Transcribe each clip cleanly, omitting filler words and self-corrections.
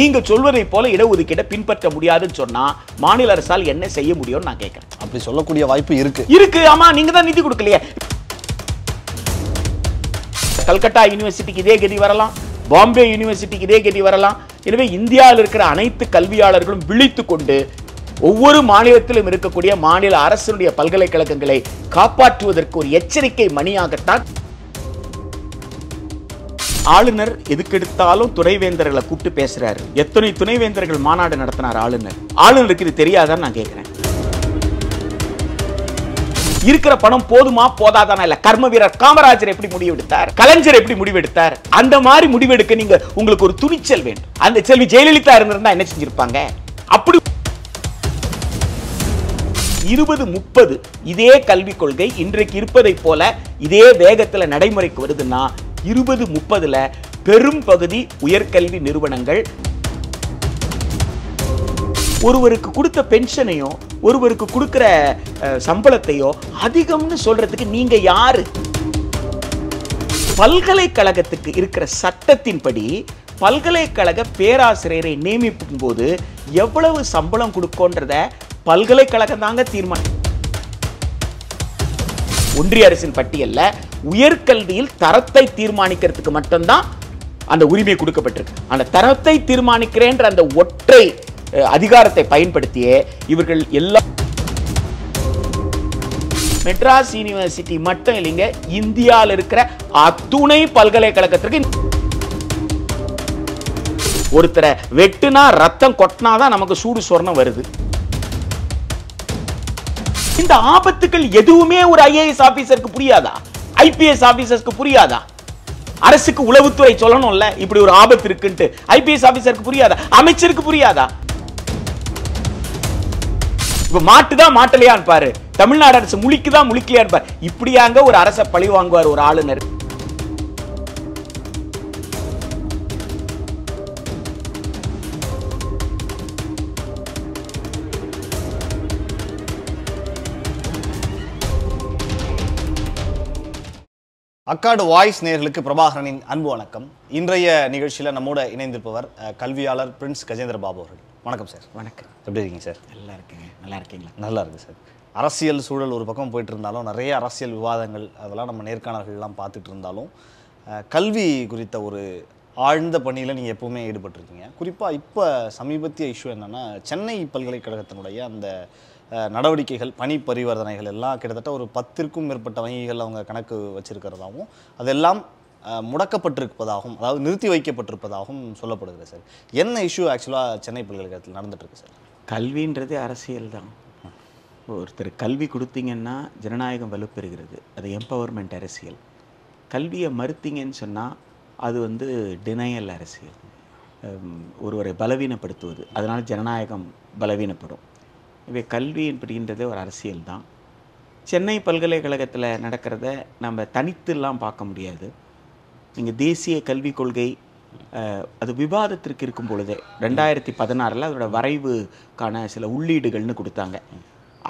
நீங்க சொல்வதை போல இடஒதுக்கீட்டை பின்பற்ற முடியாதுன்னு சொன்னா மாநில அரசால் என்ன செய்ய முடியும்னு நான் கேட்கிறேன். அப்படி சொல்லக்கூடிய வாய்ப்பு இருக்கு. ஆமா, நீங்க தான் நிதி கொடுக்கலையே. கல்கட்டா யூனிவர்சிட்டிக்கு இதே கதி வரலாம், பாம்பே யூனிவர்சிட்டிக்கு இதே கதி வரலாம். எனவே இந்தியாவில் இருக்கிற அனைத்து கல்வியாளர்களும் விழித்துக் கொண்டு ஒவ்வொரு மாநிலத்திலும் இருக்கக்கூடிய மாநில அரசுடைய பல்கலைக்கழகங்களை காப்பாற்றுவதற்கு ஒரு எச்சரிக்கை மணியாகத்தான் ஆளுநர் எதுக்கெடுத்தாலும் துணைவேந்தர்களை கூப்பிட்டு பேசுறாரு. எத்தனை துணைவேந்தர்கள் மாநாடு நடத்தினார் ஆளுநர்? ஆளுநருக்கு இது தெரியாதான்னு நான் கேட்கிறேன். இருக்கிற பணம் போதுமா போதாதானா இல்ல. கர்ம வீரர் காமராஜர் எப்படி முடிவெடுத்தார், கலைஞர் எப்படி முடிவெடுத்தார், அந்த மாதிரி முடிவெடுக்க நீங்க உங்களுக்கு ஒரு துணிச்சல் வேண்டும். அந்த செல்வி ஜெயலலிதா இருந்திருந்தா என்ன செஞ்சிருப்பாங்க? அப்படி 2030 இதே கல்விக் கொள்கை இன்றைக்கு இருப்பதை போல இதே வேகத்தில் நடைமுறைக்கு வருதுன்னா 2030 பெரும் பகுதி உயர்கல்வி நிறுவனங்கள் ஒருவருக்கு கொடுத்த பென்ஷனையோ ஒருவருக்கு கொடுக்கிற சம்பளத்தையோ அதிகம்னு சொல்றதுக்கு நீங்க யாரு? பல்கலைக்கழகத்துக்கு இருக்கிற சட்டத்தின்படி பல்கலைக்கழக பேராசிரியரை நியமிக்கும் போது எவ்வளவு சம்பளம் கொடுக்கோன்றத பல்கலைக்கழகம் தாங்க தீர்மானம். ஒன்றிய அரசின் பட்டியல்ல உயர்கல்வியில் தரத்தை தீர்மானிக்கிறதுக்கு மட்டும்தான் அந்த உரிமை கொடுக்கப்பட்டிருக்கு. அந்த தரத்தை தீர்மானிக்கிறேன்ற அந்த ஒற்றை அதிகாரத்தை பயன்படுத்தியே இவர்கள் எல்லாம் மெட்ராஸ் யூனிவர்சிட்டி மட்டும் இல்லைங்க, இந்தியாவில் இருக்கிற அத்துணை பல்கலைக்கழகத்திற்கு ஒருத்தரை வெட்டுனா ரத்தம் கொட்டினாதான் நமக்கு சூடு சொர்ணம் வருது. இந்த ஆபத்துக்கள் எதுவுமே ஒரு ஐஏஎஸ் ஆபீசருக்கு புரியாதா? ஐபிஎஸ் ஆபீசருக்கு புரியாதா? அரசுக்கு உளவுத்துறை சொல்லணும்ல இப்படி ஒரு ஆபத்து இருக்குன்னு. ஐபிஎஸ் ஆபீசருக்கு புரியாதா? அமைச்சருக்கு புரியாதா? இப்ப மாட்டுதான் மாட்டலையான்னு பாரு, தமிழ்நாடு அரசு முழிக்குதான் முழிக்கலையான்னு பாரு. இப்படியாங்க ஒரு அரசை பழி வாங்குவார் ஒரு ஆளுநர்? அக்காடு வாய்ஸ் நேயர்களுக்கு பிரபாகரனின் அன்பு வணக்கம். இன்றைய நிகழ்ச்சியில் நம்மோட இணைந்திருப்பவர் கல்வியாளர் பிரின்ஸ் கஜேந்திர பாபு அவர்கள். வணக்கம் சார். வணக்கம். எப்படி இருக்கீங்க சார்? நல்லா இருக்கீங்க. நல்லா இருக்கீங்களா? நல்லா இருக்கு சார். அரசியல் சூழல் ஒரு பக்கம் போயிட்டு இருந்தாலும் நிறைய அரசியல் விவாதங்கள் அதெல்லாம் நம்ம நேர்காணல்கள்லாம் பார்த்துட்டு இருந்தாலும் கல்வி குறித்த ஒரு ஆழ்ந்த பணியில் நீங்கள் எப்போவுமே ஈடுபட்டிருக்கீங்க. குறிப்பாக இப்போ சமீபத்திய இஷ்யூ என்னென்னா, சென்னை பல்கலைக்கழகத்தினுடைய அந்த நடவடிக்கைகள், பணி பரிவர்த்தனைகள் எல்லாம் கிட்டத்தட்ட ஒரு 10க்கும் மேற்பட்ட வங்கிகள் அவங்க கணக்கு வச்சிருக்கிறதாகவும் அதெல்லாம் முடக்கப்பட்டிருப்பதாகவும், அதாவது நிறுத்தி வைக்கப்பட்டிருப்பதாகவும் சொல்லப்படுகிறது சார். என்ன இஷ்யூ ஆக்சுவலாக சென்னை பல்கலைக்கழகத்தில் நடந்துட்டுருக்கு சார்? கல்வின்றது அரசியல் தான். ஒருத்தர் கல்வி கொடுத்தீங்கன்னா ஜனநாயகம் வலுப்பெறுகிறது. அது எம்பவர்மெண்ட் அரசியல். கல்வியை மறுத்தீங்கன்னு சொன்னால் அது டினையல் அரசியல், ஒருவரை பலவீனப்படுத்துவது. அதனால் ஜனநாயகம் பலவீனப்படும். இவை கல்வி அப்படின்றதே ஒரு அரசியல் தான். சென்னை பல்கலைக்கழகத்தில் நடக்கிறத நம்ம தனித்துலாம் பார்க்க முடியாது. நீங்கள் தேசிய கல்விக் கொள்கை அது விவாதத்திற்கு இருக்கும் பொழுதே 2016 அதோட வரைவுக்கான சில உள்ளீடுகள்னு கொடுத்தாங்க.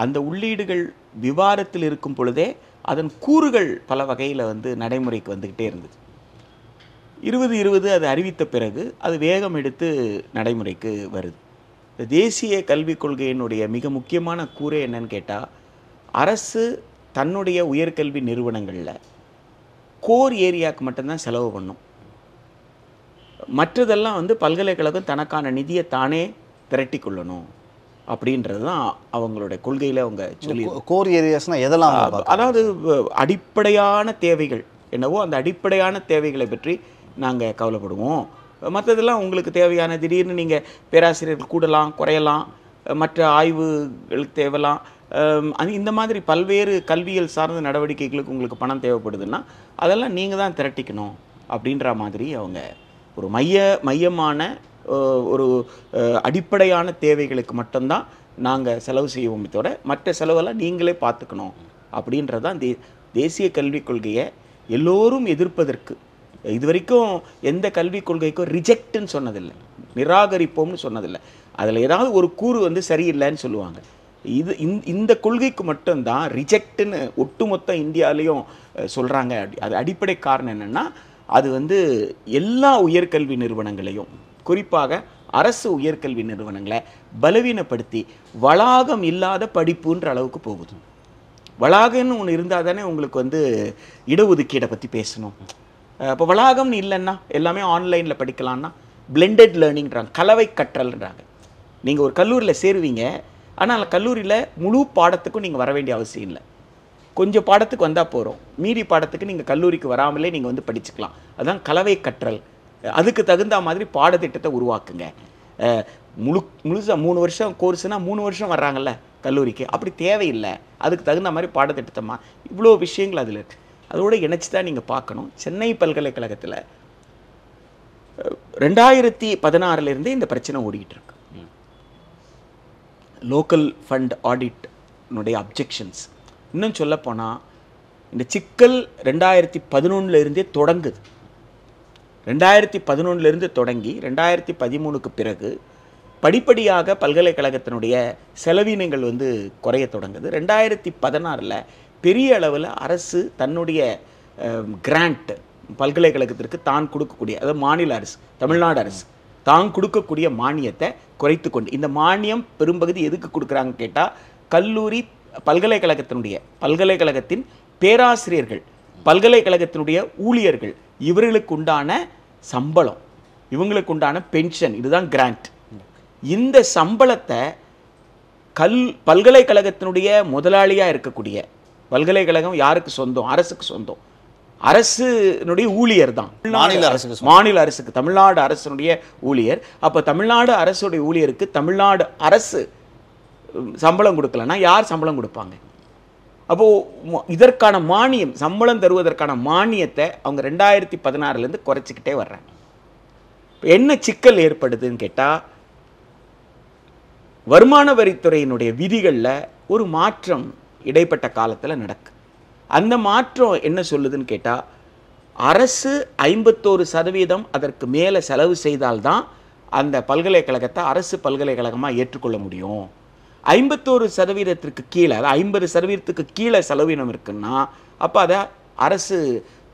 அந்த உள்ளீடுகள் விவாதத்தில் இருக்கும் பொழுதே அதன் கூறுகள் பல வகையில் நடைமுறைக்கு வந்துக்கிட்டே இருந்தது. 2020 அது அறிவித்த பிறகு அது வேகம் எடுத்து நடைமுறைக்கு வருது. தேசிய கல்விக் கொள்கையினுடைய மிக முக்கியமான கூறு என்னன்னு கேட்டால், அரசு தன்னுடைய உயர்கல்வி நிறுவனங்களில் கோர் ஏரியாவுக்கு மட்டும்தான் செலவு பண்ணும். மற்றதெல்லாம் பல்கலைக்கழகம் தனக்கான நிதியை தானே திரட்டி கொள்ளணும் அப்படின்றது தான் அவங்களுடைய கொள்கையில் அவங்க சொல்லி. கோர் ஏரியாஸ்னால் எதெல்லாம்? அதாவது அடிப்படையான தேவைகள் என்னவோ அந்த அடிப்படையான தேவைகளை பற்றி நாங்கள் கவலைப்படுவோம். மற்றதெல்லாம் உங்களுக்கு தேவையான, திடீர்னு நீங்கள் பேராசிரியர்கள் கூடலாம் குறையலாம், மற்ற ஆய்வுகளுக்கு தேவலாம், இந்த மாதிரி பல்வேறு கல்வியல் சார்ந்த நடவடிக்கைகளுக்கு உங்களுக்கு பணம் தேவைப்படுதுன்னா அதெல்லாம் நீங்கள் தான் திரட்டிக்கணும் அப்படின்ற மாதிரி அவங்க ஒரு மையமான ஒரு அடிப்படையான தேவைகளுக்கு மட்டும்தான் நாங்கள் செலவு செய்வோமே தவிர மற்ற செலவெல்லாம் நீங்களே பார்த்துக்கணும் அப்படின்றது தான் தேசிய கல்விக் கொள்கையை எல்லோரும் எதிர்ப்பதற்கு. இது வரைக்கும் எந்த கல்விக் கொள்கைக்கும் ரிஜெக்ட்னு சொன்னதில்லை, நிராகரிப்போம்னு சொன்னதில்லை. அதில் ஏதாவது ஒரு கூறு சரியில்லைன்னு சொல்லுவாங்க. இந்த கொள்கைக்கு மட்டும்தான் ரிஜெக்ட்னு ஒட்டுமொத்த இந்தியாவிலையும் சொல்கிறாங்க. அது அடிப்படை காரணம் என்னென்னா, அது எல்லா உயர்கல்வி நிறுவனங்களையும் குறிப்பாக அரசு உயர்கல்வி நிறுவனங்களை பலவீனப்படுத்தி வளாகம் இல்லாத படிப்புன்ற அளவுக்கு போகுது. வளாகம்னு ஒன்று இருந்தால் தானே உங்களுக்கு வந்து இடஒதுக்கீடை பற்றி பேசணும். இப்போ வளாகம்னு இல்லைன்னா எல்லாமே ஆன்லைனில் படிக்கலான்னா பிளெண்டட் லேர்னிங்கிறாங்க, கலவை கற்றல்ன்றாங்க. நீங்கள் ஒரு கல்லூரியில் சேருவீங்க, ஆனால் கல்லூரியில் முழு பாடத்துக்கும் நீங்கள் வர வேண்டிய அவசியம் இல்லை. கொஞ்சம் பாடத்துக்கு வந்தால் போகிறோம், மீதி பாடத்துக்கு நீங்கள் கல்லூரிக்கு வராமலே நீங்கள் வந்து படிச்சுக்கலாம். அதுதான் கலவை கற்றல். அதுக்கு தகுந்த மாதிரி பாடத்திட்டத்தை உருவாக்குங்க. முழுசாக 3 வருஷம் கோர்ஸ்னால் 3 வருஷம் வர்றாங்கல்ல கல்லூரிக்கு, அப்படி தேவையில்லை. அதுக்கு தகுந்த மாதிரி பாடத்திட்டத்தை இவ்வளோ விஷயங்கள் அதில் இருக்குது. அதோடு இணைச்சி தான் நீங்கள் பார்க்கணும். சென்னை பல்கலைக்கழகத்தில் 2016 இந்த பிரச்சனை ஓடிக்கிட்டு இருக்கு. லோக்கல் ஃபண்ட் ஆடிட்னுடைய அப்ஜெக்ஷன்ஸ், இன்னும் சொல்லப்போனால் இந்த சிக்கல் 2011 தொடங்குது. 2011 தொடங்கி 2013க்கு பிறகு படிப்படியாக பல்கலைக்கழகத்தினுடைய செலவினங்கள் வந்து குறைய தொடங்குது. 2016 பெரிய அளவில் அரசு தன்னுடைய கிராண்ட் பல்கலைக்கழகத்திற்கு தான் கொடுக்கக்கூடிய, அதாவது மாநில அரசு, தமிழ்நாடு அரசு தான் கொடுக்கக்கூடிய மானியத்தை குறைத்து கொண்டு, இந்த மானியம் பெரும்பகுதி எதுக்கு கொடுக்குறாங்க கேட்டால் கல்லூரி பல்கலைக்கழகத்தின் பேராசிரியர்கள், பல்கலைக்கழகத்தினுடைய ஊழியர்கள், இவர்களுக்கு உண்டான சம்பளம், இவங்களுக்கு உண்டான பென்ஷன், இதுதான் கிராண்ட். இந்த சம்பளத்தை பல்கலைக்கழகத்தினுடைய முதலாளியாக இருக்கக்கூடிய, பல்கலைக்கழகம் யாருக்கு சொந்தம்? அரசுக்கு சொந்தம். அரசுனுடைய ஊழியர் தான் மாநில அரசுக்கு, தமிழ்நாடு அரசுடைய ஊழியர். அப்போ தமிழ்நாடு அரசுடைய ஊழியருக்கு தமிழ்நாடு அரசு சம்பளம் கொடுக்கலன்னா யார் சம்பளம் கொடுப்பாங்க? அப்போது இதற்கான மானியம், சம்பளம் தருவதற்கான மானியத்தை அவங்க 2016 குறைச்சிக்கிட்டே வர்றாங்க. என்ன சிக்கல் ஏற்படுதுன்னு கேட்டால், வருமான வரித்துறையினுடைய விதிகளில் ஒரு மாற்றம் இடைப்பட்ட காலத்தில் நடக்கு. அந்த மாற்றம் என்ன சொல்லுதுன்னு கேட்டால், அரசு 51% அதற்கு மேலே செலவு செய்தால்தான் அந்த பல்கலைக்கழகத்தை அரசு பல்கலைக்கழகமாக ஏற்றுக்கொள்ள முடியும். 51% கீழே, அதாவது 50% கீழே செலவினம் இருக்குன்னா அப்போ அதை அரசு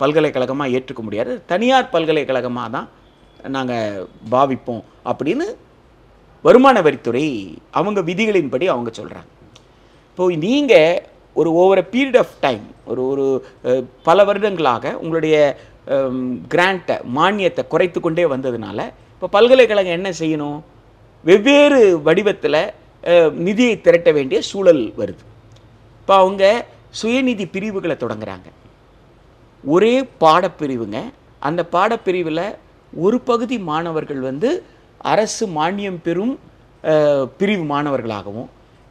பல்கலைக்கழகமாக ஏற்றுக்க முடியாது, தனியார் பல்கலைக்கழகமாக தான் நாங்கள் பாவிப்போம் அப்படின்னு வருமான வரித்துறை அவங்க விதிகளின்படி அவங்க சொல்கிறாங்க. இப்போது நீங்கள் ஒரு ஓவர் பீரியட் ஆஃப் டைம், ஒரு பல வருடங்களாக உங்களுடைய கிராண்ட்டை, மானியத்தை குறைத்து கொண்டே வந்ததுனால இப்போ பல்கலைக்கழகம் என்ன செய்யணும்? வெவ்வேறு வடிவத்தில் நிதியை திரட்ட வேண்டிய சூழல் வருது. இப்போ அவங்க சுயநிதி பிரிவுகளை தொடங்குறாங்க. ஒரே பாடப்பிரிவுங்க, அந்த பாடப்பிரிவில் ஒரு பகுதி மாணவர்கள் வந்து அரசு மானியம் பெறும் பிரிவு மாணவர்களாகவும்,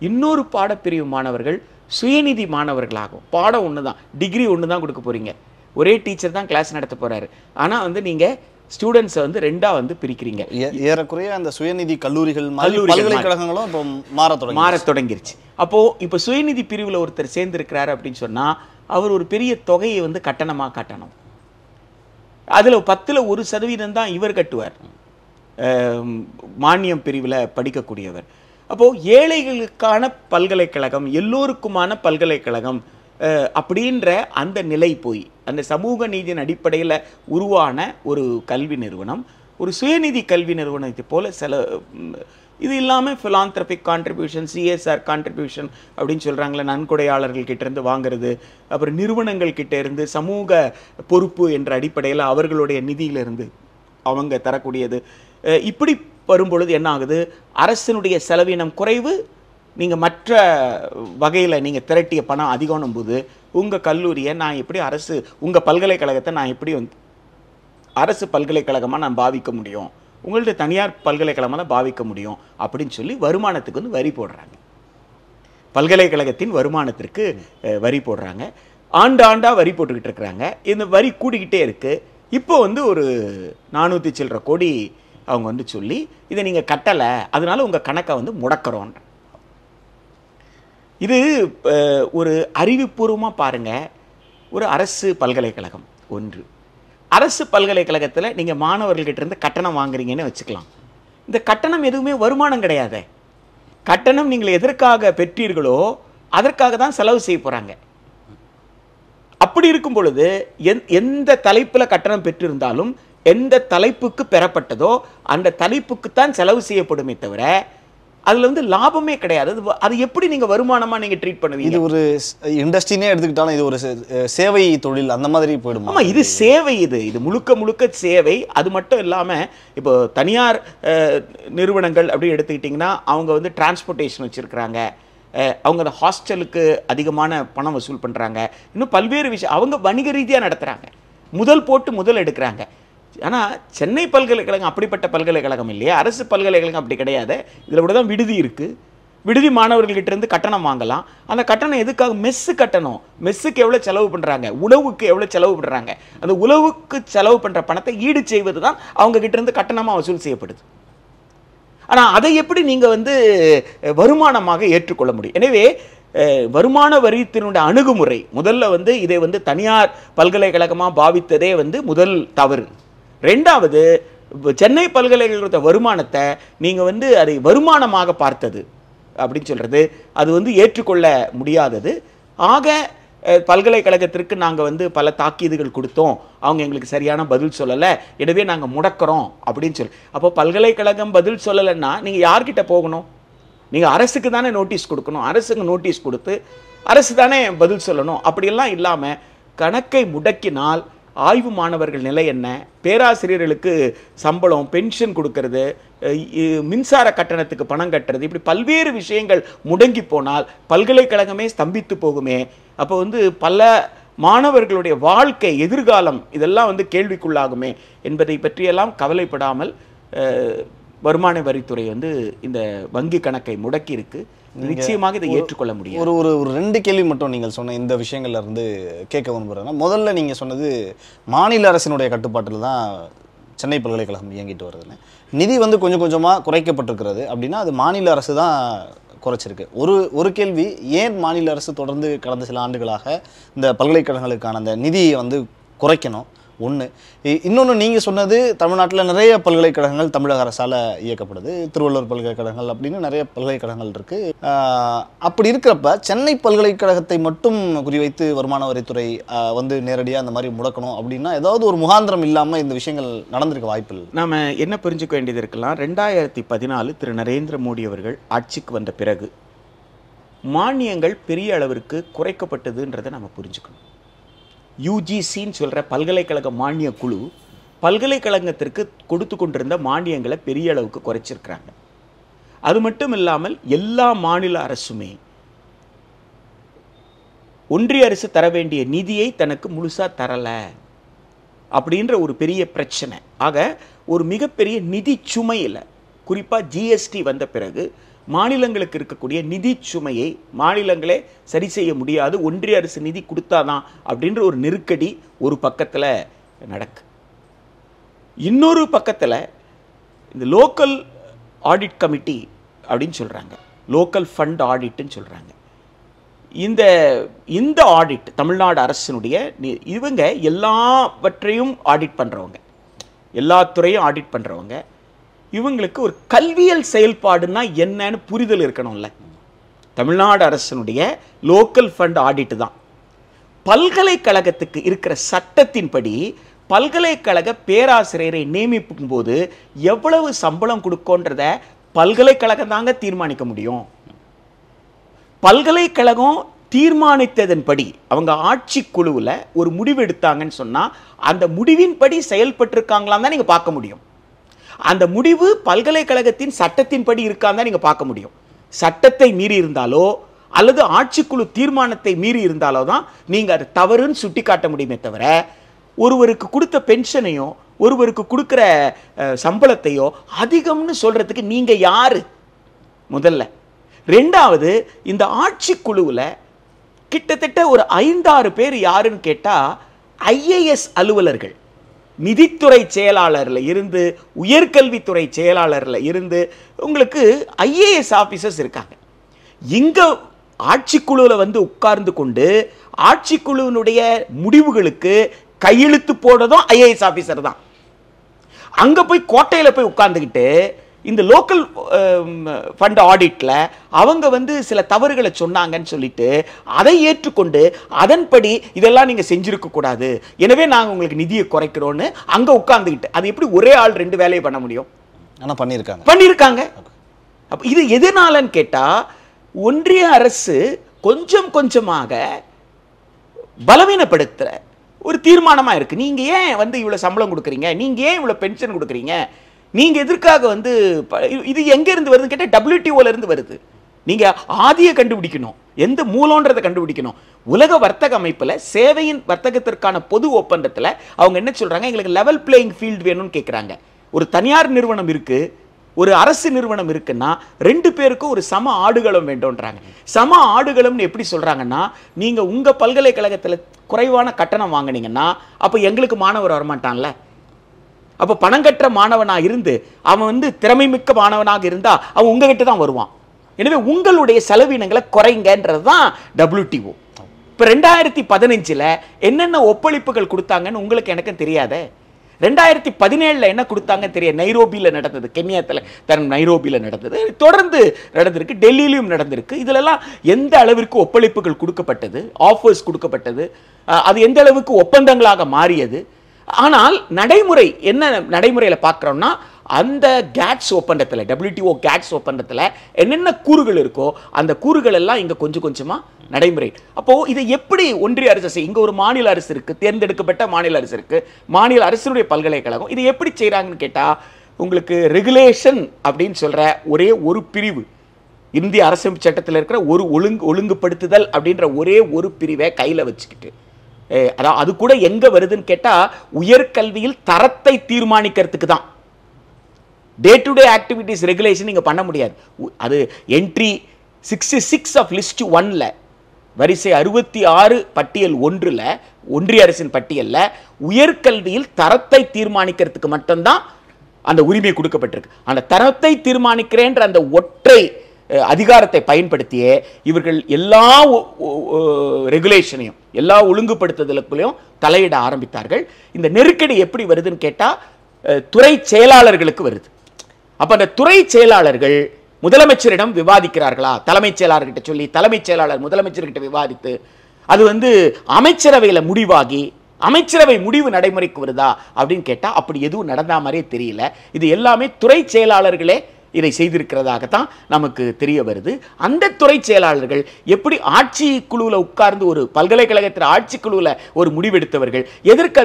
இன்னொரு பாடப்பிரிவு மாணவர்கள் சுயநிதி மாணவர்களாகவும். பாடம் ஒன்று தான், டிகிரி ஒன்று தான் கொடுக்க போகிறீங்க, ஒரே டீச்சர் தான் கிளாஸ் நடத்த போகிறாரு. ஆனால் வந்து நீங்கள் ஸ்டூடெண்ட்ஸை வந்து ரெண்டாக வந்து பிரிக்கிறீங்க. ஏறக்குறைய அந்த சுயநிதி கல்லூரிகளும் பல்கலைக்கழகங்களும் இப்போ மாற தொடங்கிருச்சு. அப்போது இப்போ சுயநிதி பிரிவில் ஒருத்தர் சேர்ந்துருக்கிறாரு அப்படின்னு சொன்னால் அவர் ஒரு பெரிய தொகையை வந்து கட்டணமாக கட்டணும். அதில் 10ல் 1% தான் இவர் கட்டுவார், மானியம் பிரிவில் படிக்கக்கூடியவர். அப்போது ஏழைகளுக்கான பல்கலைக்கழகம், எல்லோருக்குமான பல்கலைக்கழகம் அப்படின்ற அந்த நிலை போய், அந்த சமூக நீதியின் அடிப்படையில் உருவான ஒரு கல்வி நிறுவனம் ஒரு சுயநிதி கல்வி நிறுவனத்தை போல இது இல்லாமல் ஃபிலாந்த்ரபிக் கான்ட்ரிபியூஷன், சிஎஸ்ஆர் கான்ட்ரிபியூஷன் அப்படின்னு சொல்கிறாங்களே, நன்கொடையாளர்கள் கிட்டேருந்து வாங்கிறது, அப்புறம் நிறுவனங்கள் கிட்டேருந்து சமூக பொறுப்பு என்ற அடிப்படையில் அவர்களுடைய நிதியிலிருந்து அவங்க தரக்கூடியது. இப்படி வரும்பொழுது என்ன ஆகுது? அரசினுடைய செலவினம் குறைவு, நீங்கள் மற்ற வகையில் நீங்கள் திரட்டிய பணம் அதிகம்னும் போது உங்கள் கல்லூரியை நான் எப்படி அரசு, உங்கள் பல்கலைக்கழகத்தை நான் எப்படி வந்து அரசு பல்கலைக்கழகமாக நான் பாவிக்க முடியும், உங்கள்ட்ட தனியார் பல்கலைக்கழகமாக தான் பாவிக்க முடியும் அப்படின்னு சொல்லி வருமானத்துக்கு வந்து வரி போடுறாங்க. பல்கலைக்கழகத்தின் வருமானத்திற்கு வரி போடுறாங்க. ஆண்டாண்டாக வரி போட்டுக்கிட்டு இருக்கிறாங்க. இந்த வரி கூடிக்கிட்டே இருக்குது. இப்போ வந்து ஒரு 400 சில்லற கோடி அவங்க வந்து சொல்லி இதை நீங்கள் கட்டலை, அதனால உங்கள் கணக்கை வந்து முடக்கிறோன்ற. இது ஒரு அறிவுபூர்வமாக பாருங்கள். ஒரு அரசு பல்கலைக்கழகம் ஒன்று, அரசு பல்கலைக்கழகத்தில் நீங்கள் மாணவர்கள்கிட்ட இருந்து கட்டணம் வாங்குறீங்கன்னு வச்சுக்கலாம். இந்த கட்டணம் எதுவுமே வருமானம் கிடையாது. கட்டணம் நீங்கள் எதற்காக பெற்றீர்களோ அதற்காக தான் செலவு செய்ய போகிறாங்க. அப்படி இருக்கும் பொழுது எந்த தலைப்பில் கட்டணம் பெற்றிருந்தாலும் எந்த தலைப்புக்கு பெறப்பட்டதோ அந்த தலைப்புக்குத்தான் செலவு செய்யப்படுமே தவிர அதுல வந்து லாபமே கிடையாது. அது எப்படி நீங்க வருமானமா நீங்க ட்ரீட் பண்ணுவீங்க? இது ஒரு இண்டஸ்ட்ரினே எடுத்துக்கிட்டாலும் இது ஒரு சேவை தொழில் அந்த மாதிரி போயிடுமா? ஆமா, இது சேவை. இது முழுக்க முழுக்க சேவை. அது மட்டும் இல்லாம இப்போ தனியார் நிறுவனங்கள் அப்படி எடுத்துக்கிட்டிங்கன்னா அவங்க வந்து டிரான்ஸ்போர்ட்டேஷன் வச்சிருக்கிறாங்க, அவங்க ஹாஸ்டலுக்கு அதிகமான பணம் வசூல் பண்றாங்க, இன்னும் பல்வேறு விஷயம் அவங்க வணிக ரீதியா நடத்துறாங்க, முதல் போட்டு முதல் எடுக்கிறாங்க. ஆனால் சென்னை பல்கலைக்கழகம் அப்படிப்பட்ட பல்கலைக்கழகம் இல்லையா, அரசு பல்கலைக்கழகம் அப்படி கிடையாது. இதில் கூட தான் விடுதி இருக்குது. விடுதி மாணவர்கள்கிட்ட இருந்து கட்டணம் வாங்கலாம். அந்த கட்டணம் எதுக்காக? மெஸ்ஸு கட்டணம். மெஸ்ஸுக்கு எவ்வளோ செலவு பண்ணுறாங்க, உணவுக்கு எவ்வளோ செலவு பண்ணுறாங்க, அந்த உணவுக்கு செலவு பண்ணுற பணத்தை ஈடு செய்வது தான் அவங்க கிட்ட இருந்து கட்டணமாக வசூல் செய்யப்படுது. ஆனால் அதை எப்படி நீங்கள் வந்து வருமானமாக ஏற்றுக்கொள்ள முடியும்? எனவே வருமான வரித்தினுடைய அணுகுமுறை முதல்ல வந்து இதை வந்து தனியார் பல்கலைக்கழகமாக பாவித்ததே வந்து முதல் தவறு. ரெண்டாவது, சென்னை பல்கலைக்கழகத்த வருமானத்தை நீங்கள் வந்து அதை வருமானமாக பார்த்தது அப்படின்னு சொல்கிறது அது வந்து ஏற்றுக்கொள்ள முடியாதது. ஆக பல்கலைக்கழகத்திற்கு நாங்கள் வந்து பல தாக்கீதுகள் கொடுத்தோம், அவங்க எங்களுக்கு சரியான பதில் சொல்லலை, எனவே நாங்கள் முடக்கிறோம் அப்படின்னு சொல்லி. அப்போ பல்கலைக்கழகம் பதில் சொல்லலைன்னா நீங்கள் யார்கிட்ட போகணும்? நீங்கள் அரசுக்கு தானே நோட்டீஸ் கொடுக்கணும். அரசுக்கு நோட்டீஸ் கொடுத்து அரசு தானே பதில் சொல்லணும். அப்படியெல்லாம் இல்லாமல் கணக்கை முடக்கினால் ஆய்வு மாணவர்கள் நிலை என்ன, பேராசிரியர்களுக்கு சம்பளம், பென்ஷன் கொடுக்கறது, மின்சார கட்டணத்துக்கு பணம் கட்டுறது, இப்படி பல்வேறு விஷயங்கள் முடங்கி போனால் பல்கலைக்கழகமே ஸ்தம்பித்து போகுமே. அப்போ வந்து பல மாணவர்களுடைய வாழ்க்கை, எதிர்காலம் இதெல்லாம் வந்து கேள்விக்குள்ளாகுமே என்பதை பற்றியெல்லாம் கவலைப்படாமல் வருமான வரித்துறை வந்து இந்த வங்கி கணக்கை முடக்கி இருக்கு. நிச்சயமாக இதை ஏற்றுக்கொள்ள முடியும். ஒரு 2 கேள்வி மட்டும் நீங்கள் சொன்ன இந்த விஷயங்கள்ல இருந்து கேட்க விரும்புகிறேன்னா, முதல்ல நீங்கள் சொன்னது மாநில அரசினுடைய கட்டுப்பாட்டில் தான் சென்னை பல்கலைக்கழகம் இயங்கிட்டு வருதுன்னு. நிதி வந்து கொஞ்சம் கொஞ்சமாக குறைக்கப்பட்டிருக்கிறது அப்படின்னா அது மாநில அரசு தான் குறைச்சிருக்கு. ஒரு கேள்வி, ஏன் மாநில அரசு தொடர்ந்து கடந்த சில ஆண்டுகளாக இந்த பல்கலைக்கழகங்களுக்கான அந்த நிதியை வந்து குறைக்கணும்? ஒன்று. இன்னொன்று, நீங்கள் சொன்னது தமிழ்நாட்டில் நிறைய பல்கலைக்கழகங்கள் தமிழக அரசால் இயக்கப்படுது, திருவள்ளுவர் பல்கலைக்கழகங்கள் அப்படின்னு நிறைய பல்கலைக்கழகங்கள் இருக்குது. அப்படி இருக்கிறப்ப சென்னை பல்கலைக்கழகத்தை மட்டும் குறிவைத்து வருமான வரித்துறை வந்து நேரடியாக அந்த மாதிரி முடக்கணும் அப்படின்னா ஏதாவது ஒரு முகாந்திரம் இல்லாமல் இந்த விஷயங்கள் நடந்திருக்க வாய்ப்பில்லை. நாம் என்ன புரிஞ்சுக்க வேண்டியது இருக்கலாம், 2014 திரு நரேந்திர மோடி அவர்கள் ஆட்சிக்கு வந்த பிறகு மானியங்கள் பெரிய அளவிற்கு குறைக்கப்பட்டதுன்றதை நம்ம புரிஞ்சுக்கணும். யூஜிசின்னு சொல்கிற பல்கலைக்கழக மானிய குழு பல்கலைக்கழகத்திற்கு கொடுத்து கொண்டிருந்த மானியங்களை பெரிய அளவுக்கு குறைச்சிருக்கிறாங்க. அது மட்டும் இல்லாமல் எல்லா மாநில அரசுமே ஒன்றிய அரசு தர வேண்டிய நிதியை தனக்கு முழுசாக தரலை அப்படின்ற ஒரு பெரிய பிரச்சனை. ஆக ஒரு மிகப்பெரிய நிதி சுமையில், குறிப்பாக ஜிஎஸ்டி வந்த பிறகு மாநிலங்களுக்கு இருக்கக்கூடிய நிதி சுமையை மாநிலங்களே சரி செய்ய முடியாது, ஒன்றிய அரசு நிதி கொடுத்தாதான் அப்படின்ற ஒரு நெருக்கடி ஒரு பக்கத்தில் நடக்கு. இன்னொரு பக்கத்தில் இந்த லோக்கல் ஆடிட் கமிட்டி அப்படின்னு சொல்கிறாங்க, லோக்கல் ஃபண்ட் ஆடிட்னு சொல்கிறாங்க. இந்த ஆடிட் தமிழ்நாடு அரசினுடைய இவங்க எல்லாவற்றையும் ஆடிட் பண்ணுறவங்க, எல்லா துறையும் ஆடிட் பண்ணுறவங்க. இவங்களுக்கு ஒரு கல்வியல் செயல்பாடுன்னா என்னன்னு புரிதல் இருக்கணும்ல. தமிழ்நாடு அரசினுடைய லோக்கல் ஃபண்ட் ஆடிட் தான். பல்கலைக்கழகத்துக்கு இருக்கிற சட்டத்தின்படி பல்கலைக்கழக பேராசிரியரை நியமிக்கும் போது எவ்வளவு சம்பளம் கொடுக்கோன்றத பல்கலைக்கழகம் தாங்க தீர்மானிக்க முடியும். பல்கலைக்கழகம் தீர்மானித்ததன்படி அவங்க ஆட்சி குழுவில் ஒரு முடிவு எடுத்தாங்கன்னு சொன்னால் அந்த முடிவின்படி செயல்பட்டிருக்காங்களான்னு தான் நீங்கள் பார்க்க முடியும். அந்த முடிவு பல்கலைக்கழகத்தின் சட்டத்தின்படி இருக்கான்னு தான் நீங்கள் பார்க்க முடியும். சட்டத்தை மீறி இருந்தாலோ அல்லது ஆட்சிக்குழு தீர்மானத்தை மீறி இருந்தாலோ தான் நீங்கள் அது தவறுன்னு சுட்டி காட்ட முடியுமே தவிர ஒருவருக்கு கொடுத்த பென்ஷனையோ ஒருவருக்கு கொடுக்குற சம்பளத்தையோ அதிகம்னு சொல்கிறதுக்கு நீங்கள் யார் முதல்ல? ரெண்டாவது, இந்த ஆட்சிக்குழுவில் கிட்டத்தட்ட ஒரு 5-6 பேர் யாருன்னு கேட்டால் ஐஏஎஸ் அலுவலர்கள், நிதித்துறை செயலாளரில் இருந்து உயர்கல்வித்துறை செயலாளரில் இருந்து உங்களுக்கு ஐஏஎஸ் ஆஃபீஸர்ஸ் இருக்காங்க. இங்கே ஆட்சிக்குழுவில் வந்து உட்கார்ந்து கொண்டு ஆட்சிக்குழுவினுடைய முடிவுகளுக்கு கையெழுத்து போடுறதும் ஐஏஎஸ் ஆஃபீஸர் தான். அங்கே போய் கோட்டையில் போய் உட்கார்ந்துக்கிட்டு இந்த லோக்கல் ஃபண்ட் ஆடிட்ல அவங்க வந்து சில தவறுகளை சொன்னாங்கன்னு சொல்லிட்டு அதை ஏற்றுக்கொண்டு அதன்படி இதெல்லாம் நீங்க செஞ்சிருக்க கூடாது, எனவே நாங்க உங்களுக்கு நிதியை குறைக்கிறோம்னு அங்க உட்கார்ந்துக்கிட்டு அது எப்படி ஒரே ஆள் 2 வேலையை பண்ண முடியும்? ஆனா பண்ணியிருக்காங்க. அப்ப இது எதனாலன்னு கேட்டா ஒன்றிய அரசு கொஞ்சம் கொஞ்சமாக பலவீனப்படுத்துற ஒரு தீர்மானமா இருக்கு. நீங்க ஏன் வந்து இவ்வளவு சம்பளம் கொடுக்குறீங்க, நீங்க ஏன் இவ்வளவு பென்ஷன் கொடுக்குறீங்க, நீங்க எதற்காக வந்து இது எங்க இருந்து வருதுன்னு கேட்டா WTOல இருந்து வருது. நீங்க ஆதியை கண்டுபிடிக்கணும், எந்த மூலம்ன்றதை கண்டுபிடிக்கணும். உலக வர்த்தக அமைப்புல சேவையின் வர்த்தகத்திற்கான பொது ஒப்பந்தத்துல அவங்க என்ன சொல்றாங்க, எங்களுக்கு லெவல் பிளேயிங் ஃபீல்ட் வேணும்னு கேட்குறாங்க. ஒரு தனியார் நிறுவனம் இருக்கு, ஒரு அரசு நிறுவனம் இருக்குன்னா 2 பேருக்கும் ஒரு சம ஆடுகளம் வேண்டும்ன்றாங்க. சம ஆடுகளம்னு எப்படி சொல்றாங்கன்னா, நீங்க உங்க பல்கலைக்கழகத்துல குறைவான கட்டணம் வாங்கினீங்கன்னா அப்ப எங்களுக்கு மாணவர் வரமாட்டான்ல. அப்ப பணம் கட்டுற மாணவனா இருந்து அவன் வந்து திறமைமிக்க மாணவனாக இருந்தா அவன் உங்ககிட்ட தான் வருவான். எனவே உங்களுடைய செலவினங்களை குறைங்கன்றது தான் WTO. இப்ப 2015ல என்னென்ன ஒப்பளிப்புகள் கொடுத்தாங்கன்னு உங்களுக்கு எனக்கு தெரியாதே. 2017ல என்ன கொடுத்தாங்க தெரியும், நைரோபியில் நடந்தது, கென்யாத்தில் நைரோபியில் நடந்தது, தொடர்ந்து நடந்திருக்கு, டெல்லியிலும் நடந்திருக்கு. இதிலெல்லாம் எந்த அளவிற்கு ஒப்பளிப்புகள் கொடுக்கப்பட்டது, ஆஃபர்ஸ் கொடுக்கப்பட்டது, அது எந்த அளவுக்கு ஒப்பந்தங்களாக மாறியது. ஆனால் நடைமுறை என்ன நடைமுறையில் பார்க்குறோம்னா அந்த கேட்ஸ் ஒப்பந்தத்தில், WTO கேட்ஸ் ஒப்பந்தத்தில் என்னென்ன கூறுகள் இருக்கோ அந்த கூறுகள் எல்லாம் இங்கே கொஞ்சம் கொஞ்சமாக நடைமுறை. அப்போ இதை எப்படி ஒன்றிய அரசு, இங்கே ஒரு மாநில அரசு இருக்கு, தேர்ந்தெடுக்கப்பட்ட மாநில அரசு இருக்கு, மாநில அரசினுடைய பல்கலைக்கழகம், இதை எப்படி செய்கிறாங்கன்னு கேட்டால் உங்களுக்கு ரெகுலேஷன் அப்படின்னு சொல்கிற ஒரே ஒரு பிரிவு, இந்திய அரசமைப்பு சட்டத்தில் இருக்கிற ஒரு ஒழுங்குபடுத்துதல் அப்படின்ற ஒரே ஒரு பிரிவை கையில் வச்சுக்கிட்டு, அதாவது அது கூட எங்கே வருதுன்னு கேட்டால் உயர்கல்வியில் தரத்தை தீர்மானிக்கிறதுக்கு தான். Day to day activities regulation நீங்க பண்ண முடியாது. அது என்ட்ரி 66 ஆஃப் லிஸ்ட் 1ல வரிசை 66 பட்டியல் 1ல ஒன்றிய அரசின் பட்டியல்ல உயர்கல்வியில் தரத்தை தீர்மானிக்கிறதுக்கு மட்டும்தான் அந்த உரிமை கொடுக்கப்பட்டிருக்கு. அந்த தரத்தை தீர்மானிக்கிறேன்ற அந்த ஒற்றை அதிகாரத்தை பயன்படுத்தியே இவர்கள் எல்லா ரெகுலேஷனையும் எல்லா ஒழுங்குபடுத்துதலுக்குள்ளேயும் தலையிட ஆரம்பித்தார்கள். இந்த நெருக்கடி எப்படி வருதுன்னு கேட்டா துறை செயலாளர்களுக்கு வருது. அப்ப அந்த துறை செயலாளர்கள் முதலமைச்சரிடம் விவாதிக்கிறார்களா, தலைமைச் செயலாளர்கிட்ட சொல்லி தலைமைச் செயலாளர் முதலமைச்சர்கிட்ட விவாதித்து அது வந்து அமைச்சரவையில் முடிவாகி அமைச்சரவை முடிவு நடைமுறைக்கு வருதா அப்படின்னு கேட்டா அப்படி எதுவும் நடந்தா மாதிரியே தெரியல. இது எல்லாமே துறை செயலாளர்களே இதை செய்திருக்கிறதாகத்தான் நமக்கு தெரிய வருது. அந்த துறை செயலாளர்கள் எப்படி ஆட்சி குழுவில் உட்கார்ந்து ஒரு பல்கலைக்கழகத்தில் ஆட்சி குழுவில் ஒரு முடிவெடுத்தவர்கள்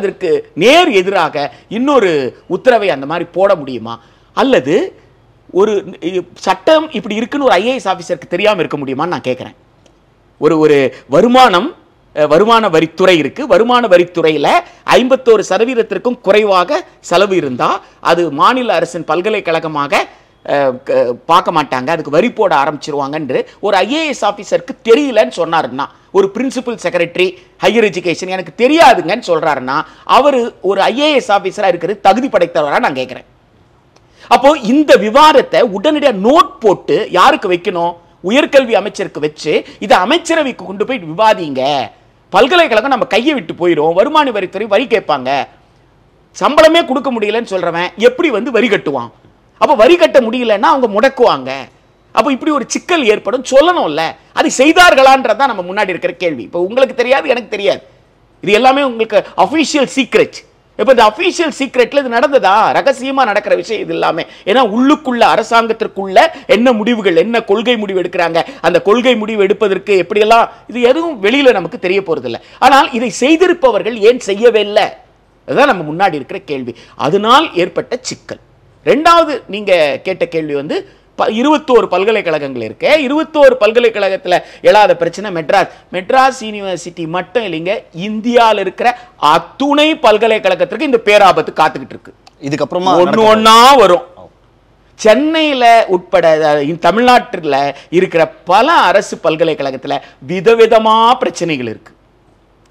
அதற்கு நேர் எதிராக இன்னொரு உத்தரவை அந்த மாதிரி போட முடியுமா? அல்லது ஒரு சட்டம் இப்படி இருக்குன்னு ஒரு IAS ஆஃபீஸருக்கு தெரியாமல் இருக்க முடியுமான்னு நான் கேட்குறேன். ஒரு வருமான வரித்துறை இருக்கு, வருமான வரித்துறையில் 51% குறைவாக செலவு இருந்தால் அது மாநில அரசின் பல்கலைக்கழகமாக பார்க்க மாட்டாங்க, அதுக்கு வரி போட ஆரம்பிச்சிருவாங்க என்று ஒரு IAS ஆஃபீஸருக்கு தெரியலன்னு சொன்னாருன்னா, ஒரு பிரின்சிபல் செக்ரட்டரி ஹையர் எஜுகேஷன் எனக்கு தெரியாதுங்கன்னு சொல்றாருன்னா அவர் ஒரு IAS ஆஃபீஸராக இருக்கிறது தகுதி படைத்தவரா நான் கேட்குறேன். அப்போ இந்த விவாதத்தை உடனடியாக நோட் போட்டு யாருக்கு வைக்கணும், உயர்கல்வி அமைச்சருக்கு வச்சு இதை அமைச்சரவைக்கு கொண்டு போய் விவாதிங்க. பல்கலைக்கழகம் நம்ம கையை விட்டு போயிடும், வருமான வரித்துறை வரி கேட்பாங்க, சம்பளமே கொடுக்க முடியலன்னு சொல்றவன் எப்படி வந்து வரி கட்டுவான்? அப்போ வரி கட்ட முடியலன்னா அவங்க முடக்குவாங்க. அப்போ இப்படி ஒரு சிக்கல் ஏற்படும் சொல்லணும்ல. அது செய்தார்களான்றதான் நம்ம முன்னாடி இருக்கிற கேள்வி. இப்போ உங்களுக்கு தெரியாது, எனக்கு தெரியாது, இது எல்லாமே உங்களுக்கு அஃபீஷியல் சீக்ரெட். இப்போ இந்த அஃபீஷியல் சீக்ரெட்ல இது நடந்ததா, ரகசியமா நடக்கிற விஷயம் இது எல்லாமே. ஏன்னா உள்ளுக்குள்ள அரசாங்கத்திற்குள்ள என்ன முடிவுகள், என்ன கொள்கை முடிவு எடுக்கிறாங்க, அந்த கொள்கை முடிவு எடுப்பதற்கு எப்படியெல்லாம் இது எதுவும் வெளியில நமக்கு தெரிய போறதில்லை. ஆனால் இதை செய்திருப்பவர்கள் ஏன் செய்யவே இல்லை, அதுதான் நம்ம முன்னாடி இருக்கிற கேள்வி. அதனால் ஏற்பட்ட சிக்கல். ரெண்டாவது நீங்க கேட்ட கேள்வி வந்து 21 பல்கலைக்கழகங்கள் இருக்கு, 21 பல்கலைக்கழகத்தில் எழாத பிரச்சனை மெட்ராஸ் யூனிவர்சிட்டி மட்டும் இல்லைங்க, இந்தியாவில் இருக்கிற அத்துணை பல்கலைக்கழகத்திற்கு இந்த பேராபத்து காத்துக்கிட்டு இருக்கு. இதுக்கப்புறமா ஒன்னா வரும். சென்னையில் உட்பட தமிழ்நாட்டில் இருக்கிற பல அரசு பல்கலைக்கழகத்தில் விதவிதமா பிரச்சனைகள் இருக்கு.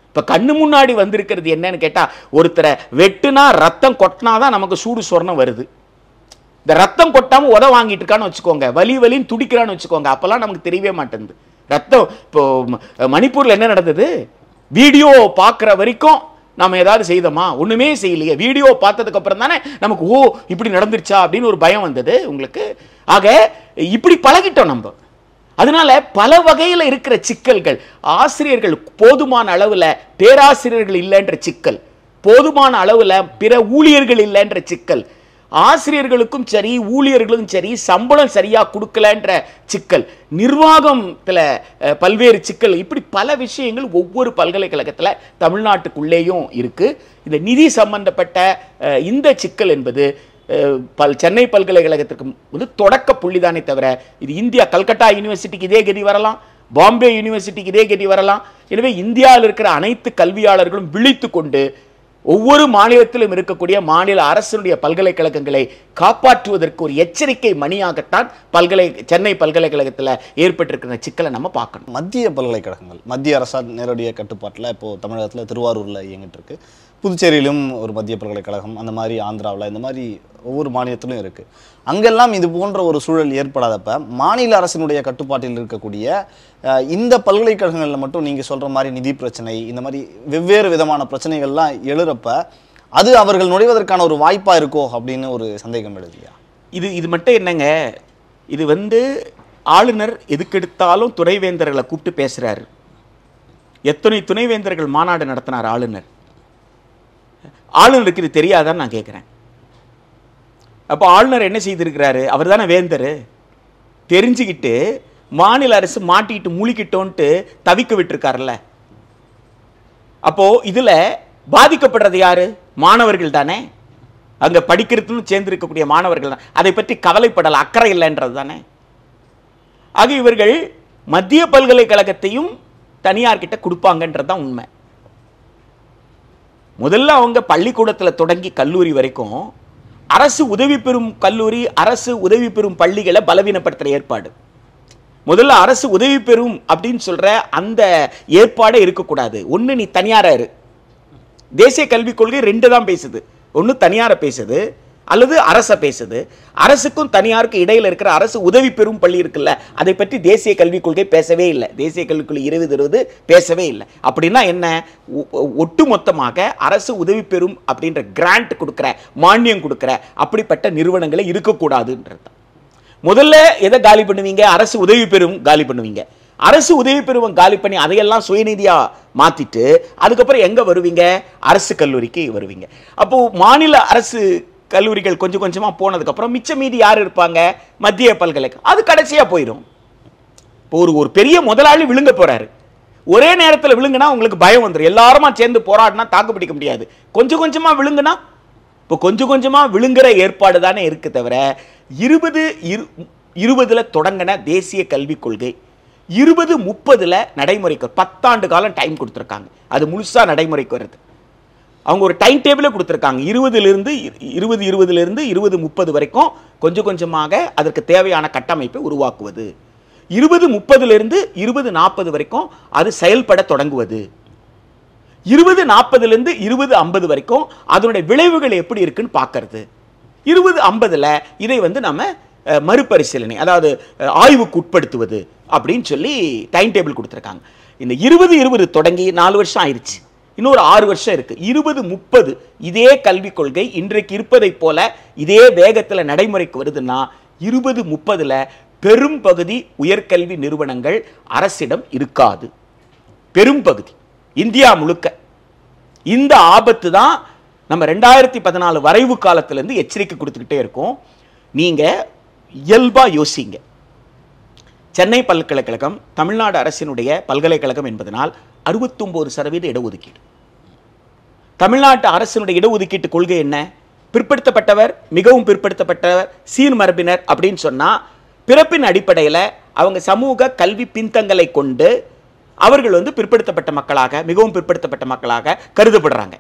இப்ப கண்ணு முன்னாடி வந்திருக்கிறது என்னன்னு கேட்டா, ஒருத்தரை வெட்டுனா ரத்தம் கொட்டினாதான் நமக்கு சூடு சொர்ணம் வருது. இந்த ரத்தம் கொட்டாம உத வாங்கிட்டு இருக்கான்னு வச்சுக்கோங்க, வலின்னு துடிக்கிறான்னு வச்சுக்கோங்க, அப்பெல்லாம் நமக்கு தெரியவே மாட்டேங்குது ரத்தம். இப்போ மணிப்பூர்ல என்ன நடந்தது, வீடியோ பார்க்குற வரைக்கும் நாம ஏதாவது செய்தோமா? ஒண்ணுமே செய்யலையே. வீடியோ பார்த்ததுக்கு அப்புறம் தானே நமக்கு ஓ இப்படி நடந்துருச்சா அப்படின்னு ஒரு பயம் வந்தது உங்களுக்கு. ஆக இப்படி பழகிட்டோம் நம்ம. அதனால பல வகையில் இருக்கிற சிக்கல்கள், ஆசிரியர்கள் போதுமான அளவில் பேராசிரியர்கள் இல்லைன்ற சிக்கல், போதுமான அளவில் பிற ஊழியர்கள் இல்லைன்ற சிக்கல், ஆசிரியர்களுக்கும் சரி ஊழியர்களுக்கும் சரி சம்பளம் சரியா கொடுக்கலன்ற சிக்கல், நிர்வாகத்தில் பல்வேறு சிக்கல், இப்படி பல விஷயங்கள் ஒவ்வொரு பல்கலைக்கழகத்தில் தமிழ்நாட்டுக்குள்ளேயும் இருக்கு. இந்த நிதி சம்பந்தப்பட்ட இந்த சிக்கல் என்பது சென்னை பல்கலைக்கழகத்திற்கு வந்து தொடக்க புள்ளிதானே தவிர இது இந்தியா கல்கட்டா யூனிவர்சிட்டிக்கு இதே கதி வரலாம், பாம்பே யூனிவர்சிட்டிக்கு இதே கதி வரலாம். எனவே இந்தியாவில் இருக்கிற அனைத்து கல்வியாளர்களும் விழித்து கொண்டு ஒவ்வொரு மாநிலத்திலும் இருக்கக்கூடிய மாநில அரசுடைய பல்கலைக்கழகங்களை காப்பாற்றுவதற்கு ஒரு எச்சரிக்கை மணியாகத்தான் சென்னை பல்கலைக்கழகத்தில் ஏற்பட்டிருக்கிற சிக்கலை நம்ம பார்க்கணும். மத்திய பல்கலைக்கழகங்கள் மத்திய அரசால் நேரடிய கட்டுப்பாட்டில் இப்போ தமிழகத்தில் திருவாரூரில் இயங்கிட்டு இருக்கு, புதுச்சேரியிலும் ஒரு மத்திய பல்கலைக்கழகம், அந்த மாதிரி ஆந்திராவில், இந்த மாதிரி ஒவ்வொரு மாநிலத்திலும் இருக்குது. அங்கெல்லாம் இது போன்ற ஒரு சூழல் ஏற்படாதப்ப மாநில அரசினுடைய கட்டுப்பாட்டில் இருக்கக்கூடிய இந்த பல்கலைக்கழகங்களில் மட்டும் நீங்கள் சொல்கிற மாதிரி நிதி பிரச்சனை, இந்த மாதிரி வெவ்வேறு விதமான பிரச்சனைகள்லாம் எழுறப்ப அது அவர்கள் நுழைவதற்கான ஒரு வாய்ப்பாக இருக்கோ அப்படின்னு ஒரு சந்தேகம் எழுதியா? இது மட்டும் என்னங்க, இது வந்து ஆளுநர் எதுக்கெடுத்தாலும் துணைவேந்தர்களை கூப்பிட்டு பேசுகிறாரு. எத்தனை துணைவேந்தர்கள் மாநாடு நடத்தினார் ஆளுநர்? ஆளுநருக்கு இது தெரியாதான்னு நான் கேட்குறேன். அப்போ ஆளுநர் என்ன செய்திருக்கிறாரு? அவர் தானே வேந்தர். தெரிஞ்சுக்கிட்டு மாநில அரசு மாட்டிக்கிட்டு முழிக்கிட்டோன்ட்டு தவிக்க விட்டுருக்காருல்ல. அப்போ இதில் பாதிக்கப்படுறது யாரு? மாணவர்கள் தானே. அங்கே படிக்கிறதுன்னு சேர்ந்திருக்கக்கூடிய மாணவர்கள் தான். அதை பற்றி கவலைப்படல, அக்கறை இல்லைன்றது தானே. ஆக இவர்கள் மத்திய பல்கலைக்கழகத்தையும் தனியார் கிட்ட கொடுப்பாங்கன்றது தான் உண்மை. முதல்ல அவங்க பள்ளிக்கூடத்தில் தொடங்கி கல்லூரி வரைக்கும் அரசு உதவி பெறும் கல்லூரி, அரசு உதவி பெறும் பள்ளிகளை பலவீனப்படுத்துகிற ஏற்பாடு. முதல்ல அரசு உதவி பெறும் அப்படின்னு சொல்ற அந்த ஏற்பாடே இருக்கக்கூடாது. ஒன்று நீ தனியாரா இரு. தேசிய கல்விக் கொள்கை ரெண்டு தான் பேசுது. ஒன்று தனியாரை பேசுது அல்லது அரசை பேசுது. அரசுக்கும் தனியாருக்கும் இடையில இருக்கிற அரசு உதவி பெறும் பள்ளி இருக்குல்ல, அதை பற்றி தேசிய கல்விக் கொள்கை பேசவே இல்லை. தேசிய கல்விக் கொள்கை 2020 பேசவே இல்லை. அப்படின்னா என்ன? ஒட்டு மொத்தமாக அரசு உதவி பெறும் அப்படின்ற கிராண்ட் கொடுக்குற, மானியம் கொடுக்குற அப்படிப்பட்ட நிறுவனங்களை இருக்கக்கூடாதுன்றது தான். முதல்ல எதை காலி பண்ணுவீங்க? அரசு உதவி பெறும் காலி பண்ணுவீங்க. அரசு உதவி பெறுவங்க காலி பண்ணி அதையெல்லாம் சுயநிதியா மாத்திட்டு அதுக்கப்புறம் எங்க வருவீங்க? அரசு கல்லூரிக்கு வருவீங்க. அப்போ மாநில அரசு கல்லூரிகள் கொஞ்சம் கொஞ்சமா போனதுக்கு அப்புறம் மிச்ச மீதி யார் இருப்பாங்க? மத்திய பல்கலைக்கழகம். அது கடைசியா போயிடும். இப்போ ஒரு பெரிய முதலாளி விழுங்க போறாரு. ஒரே நேரத்தில் விழுங்குனா உங்களுக்கு பயம் வந்துடும். எல்லாருமா சேர்ந்து போராடினா தாக்கு பிடிக்க முடியாது. கொஞ்சம் கொஞ்சமா விழுங்குனா, இப்போ கொஞ்சம் கொஞ்சமா விழுங்குற ஏற்பாடு தானே இருக்கு தவிர 2020 தொடங்கின தேசிய கல்விக் கொள்கை 2030 நடைமுறைக்கு 10 ஆண்டு காலம் டைம் கொடுத்துருக்காங்க. அது முழுசா நடைமுறைக்கு வருது. அவங்க ஒரு டைம் டேபிளே கொடுத்துருக்காங்க. 2020 2030 வரைக்கும் கொஞ்சம் கொஞ்சமாக அதற்கு தேவையான கட்டமைப்பை உருவாக்குவது, 2030 2040 வரைக்கும் அது செயல்பட தொடங்குவது, 2040 2050 வரைக்கும் அதனுடைய விளைவுகள் எப்படி இருக்குன்னு பார்க்கறது, 2050 இதை வந்து நம்ம மறுபரிசீலனை, அதாவது ஆய்வுக்கு உட்படுத்துவது அப்படின்னு சொல்லி டைம் டேபிள் கொடுத்துருக்காங்க. இந்த 2020 தொடங்கி 4 வருஷம் ஆயிடுச்சு. இன்னொரு 6 வருஷம் இருக்கு. 2030 இதே கல்விக் கொள்கை இன்றைக்கு இருப்பதை போல இதே வேகத்தில் நடைமுறைக்கு வருதுன்னா 2030 பெரும் பகுதி உயர்கல்வி நிறுவனங்கள் அரசிடம் இருக்காது. பெரும் பகுதி இந்தியா முழுக்க. இந்த ஆபத்து தான் நம்ம 2014 வரைவு காலத்திலிருந்து எச்சரிக்கை கொடுத்துக்கிட்டே இருக்கோம். நீங்க இயல்பா யோசிங்க. சென்னை பல்கலைக்கழகம் தமிழ்நாடு அரசினுடைய பல்கலைக்கழகம் என்பதனால் 69% இடஒதுக்கீடு. தமிழ்நாட்டு அரசினுடைய இடஒதுக்கீட்டு கொள்கை என்ன? பிற்படுத்தப்பட்டவர், மிகவும் பிற்படுத்தப்பட்டவர், சீர் மரபினர் அப்படின்னு சொன்னா பிறப்பின் அடிப்படையில் அவங்க சமூக கல்வி பின்தங்களை கொண்டு அவர்கள் வந்து பிற்படுத்தப்பட்ட மக்களாக, மிகவும் பிற்படுத்தப்பட்ட மக்களாக கருதப்படுறாங்க.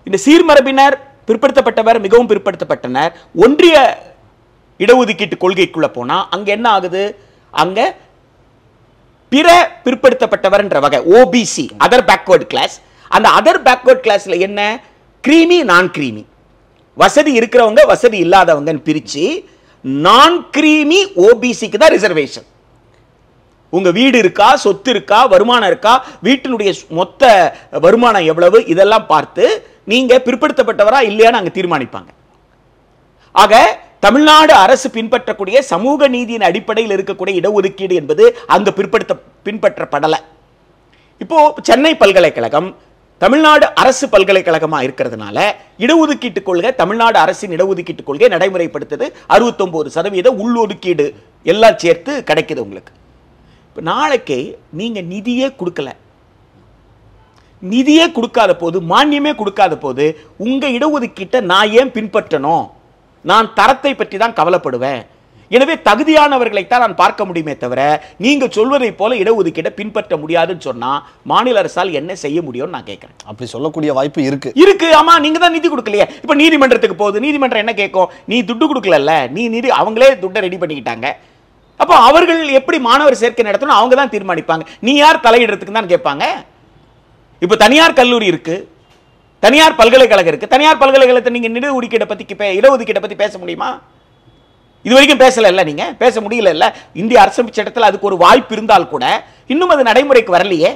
இந்த சீர்மரபினர், பிற்படுத்தப்பட்டவர், மிகவும் பிற்படுத்தப்பட்டனர் ஒன்றிய இடஒதுக்கீட்டு கொள்கைக்குள்ள போனா அங்க என்ன ஆகுது? அங்க பிற பிற்படுத்தப்பட்டவர்ன்ற வகை, ஓபிசி, அதர் பேக்வர்ட் கிளாஸ். அந்த அதர் பேக்வர்ட் கிளாஸ்ல என்ன? கிரீமி, நான் கிரீமி, வசதி இருக்கிறவங்க வசதி இல்லாதவங்கன்னு பிரிச்சு நான் கிரீமி ஓபிசிக்கு தான் ரிசர்வேஷன். உங்க வீடு இருக்கா, சொத்து இருக்கா, வருமானம் இருக்கா, வீட்டினுடைய மொத்த வருமானம் எவ்வளவு, இதெல்லாம் பார்த்து நீங்க பிற்படுத்தப்பட்டவரா இல்லையான்னு அங்க தீர்மானிப்பாங்க. ஆக தமிழ்நாடு அரசு பின்பற்றக்கூடிய சமூக நீதியின் அடிப்படையில் இருக்கக்கூடிய இடஒதுக்கீடு என்பது அங்க பின்பற்றப்படல. இப்போ சென்னை பல்கலைக்கழகம் தமிழ்நாடு அரசு பல்கலைக்கழகமா இருக்கிறதுனால இடஒதுக்கீட்டு கொள்கை, தமிழ்நாடு அரசின் இடஒதுக்கீட்டு கொள்கை நடைமுறைப்படுத்துது. 69% உள்ளொதுக்கீடு எல்லாம் சேர்த்து கிடைக்குது உங்களுக்கு. இப்போ நாளைக்கு நீங்க நிதியே கொடுக்கல, நிதியே கொடுக்காத போது, மானியமே கொடுக்காத போது உங்க இடஒதுக்கீட்டை நான் ஏன் பின்பற்றணும்? நான் தரத்தை பற்றி தான் கவலைப்படுவேன். எனவே தகுதியானவர்களைத்தான் நான் பார்க்க முடியுமே தவிர நீங்க சொல்வதை போல இடஒதுக்கீட்டை பின்பற்ற முடியாதுன்னு சொன்னா மாநில அரசால் என்ன செய்ய முடியும்னு நான் கேட்கிறேன். அப்படி சொல்லக்கூடிய வாய்ப்பு இருக்கு. ஆமா, நீங்க தான் நிதி கொடுக்கலையே. இப்ப நீதிமன்றத்துக்கு போகுது, நீதிமன்றம் என்ன கேட்கும்? நீ துட்டு கொடுக்கல, நீ நிதி, அவங்களே துட்டை ரெடி பண்ணிக்கிட்டாங்க. அப்போ அவர்கள் எப்படி மாணவர் சேர்க்கை நடத்தணும் அவங்க தான் தீர்மானிப்பாங்க. நீ யார் தலையிடுறதுக்கு தான் கேட்பாங்க. இப்ப தனியார் கல்லூரி இருக்கு, தனியார் பல்கலைக்கழகம் இருக்கு. தனியார் பல்கலைக்கழகத்தை நீங்க இடஒதுக்கீட்டை பத்தி பேச முடியுமா? இது வரைக்கும் பேசல, நீங்க பேச முடியல. இந்திய அரசமைப்பு சட்டத்தில் அதுக்கு ஒரு வாய்ப்பு இருந்தால் கூட இன்னும் அது நடைமுறைக்கு வரலையே.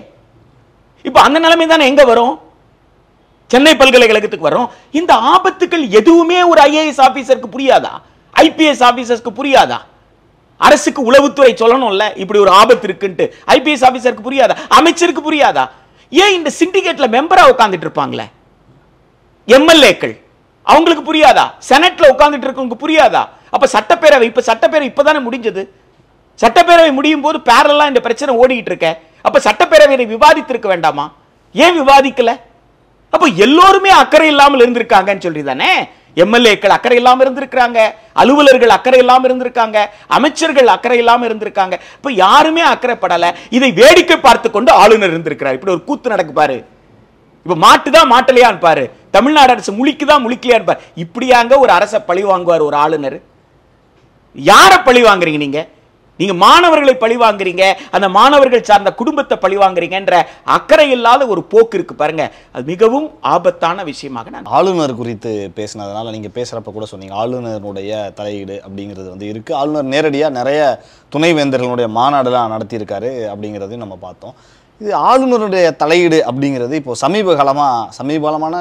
இப்ப அந்த நிலைமை தானே எங்க வரும்? சென்னை பல்கலைக்கழகத்துக்கு வரும். இந்த ஆபத்துக்கள் எதுவுமே ஒரு IAS ஆபீசருக்கு புரியாதா? IPS ஆபீசருக்கு புரியாதா? அரசுக்கு உளவுத்துறை சொல்லணும்ல இப்படி ஒரு ஆபத்து இருக்குன்ட்டு. IPS ஆபீசருக்கு புரியாதா? அமைச்சருக்கு புரியாதா? ஏன் இந்த சிண்டிகேட்ல மெம்பரா உட்கார்ந்துட்டு இருப்பாங்களே எம்எல்ஏக்கள், அவங்களுக்கு புரியாதா? செனட்ல உட்கார்ந்துட்டு இருக்கவங்களுக்கு புரியாதா? அப்ப சட்டப்பேரவை இப்பதானே முடிஞ்சது. சட்டப்பேரவை முடியும் போது பேரலா இந்த பிரச்சனை ஓடிட்டு இருக்க. அப்ப சட்டப்பேரவையை விவாதித்திருக்க வேண்டாமா? ஏன் விவாதிக்கல? அப்ப எல்லோருமே அக்கறை இல்லாமல் இருந்திருக்காங்கன்னு சொல்லிதானே. எம்எல்ஏக்கள் அக்கறை இல்லாம இருந்திருக்காங்க, அலுவலர்கள் அக்கறை இல்லாம இருந்திருக்காங்க, அமைச்சர்கள் அக்கறை இல்லாம இருந்திருக்காங்க. இப்ப யாருமே அக்கறைப்படல. இதை வேடிக்கை பார்த்து கொண்டு ஆளுநர் இருந்திருக்கிறார். இப்படி ஒரு கூத்து நடக்கு பாரு. இப்ப மாட்டுதான் மாட்டலையான்னு பாரு, தமிழ்நாடு அரசு முழிக்குதான் முழிக்கலையான்னு பாரு. இப்படியாங்க ஒரு அரசை பழி வாங்குவார் ஒரு ஆளுநர்? யாரை பழி வாங்குறீங்க நீங்க? நீங்க மாணவர்களை பழி வாங்குறீங்க, அந்த மாணவர்கள் சார்ந்த குடும்பத்தை பழி வாங்குறீங்கன்ற அக்கறை இல்லாத ஒரு போக்கு இருக்கு பாருங்க. அது மிகவும் ஆபத்தான விஷயமாக நான் ஆளுநர் குறித்து பேசினதுனால நீங்க பேசுறப்ப கூட சொன்னீங்க ஆளுநருடைய தலையீடு அப்படிங்கிறது இருக்கு. ஆளுநர் நேரடியா நிறைய துணைவேந்தர்களுடைய மாநாடுலாம் நடத்தியிருக்காரு அப்படிங்கிறதையும் நம்ம பார்த்தோம். இது ஆளுநருடைய தலையீடு அப்படிங்கிறது இப்போ சமீபகாலமான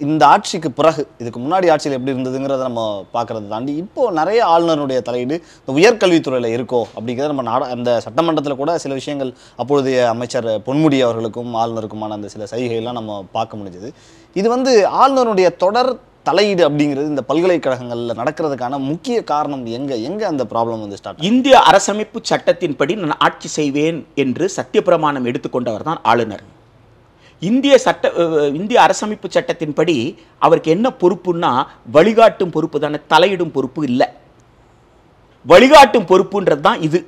இந்த ஆட்சிக்கு பிறகு, இதுக்கு முன்னாடி ஆட்சியில் எப்படி இருந்ததுங்கிறத நம்ம பார்க்கறத தாண்டி இப்போ நிறைய ஆளுநருடைய தலையீடு இந்த உயர்கல்வித்துறையில் இருக்கோ அப்படிங்கிறத நம்ம அந்த சட்டமன்றத்தில் கூட சில விஷயங்கள் அப்பொழுதைய அமைச்சர் பொன்முடி அவர்களுக்கும் ஆளுநருக்குமான அந்த சில சைகைகள்லாம் நம்ம பார்க்க முடிஞ்சது. இது ஆளுநருடைய தொடர் தலையீடு அப்படிங்கிறது இந்த பல்கலைக்கழகங்களில் நடக்கிறதுக்கான முக்கிய காரணம் எங்க அந்த ப்ராப்ளம் ஸ்டார்ட்? இந்திய அரசமைப்பு சட்டத்தின்படி நான் ஆட்சி செய்வேன் என்று சத்தியப்பிரமாணம் எடுத்துக்கொண்டவர் தான் ஆளுநர். இந்திய அரசமைப்பு சட்டத்தின்படி அவருக்கு என்ன பொறுப்புன்னா வழிகாட்டும் பொறுப்பு தானே, தலையிடும் பொறுப்பு இல்லை. வழிகாட்டும் பொறுப்புன்றது தான் இது.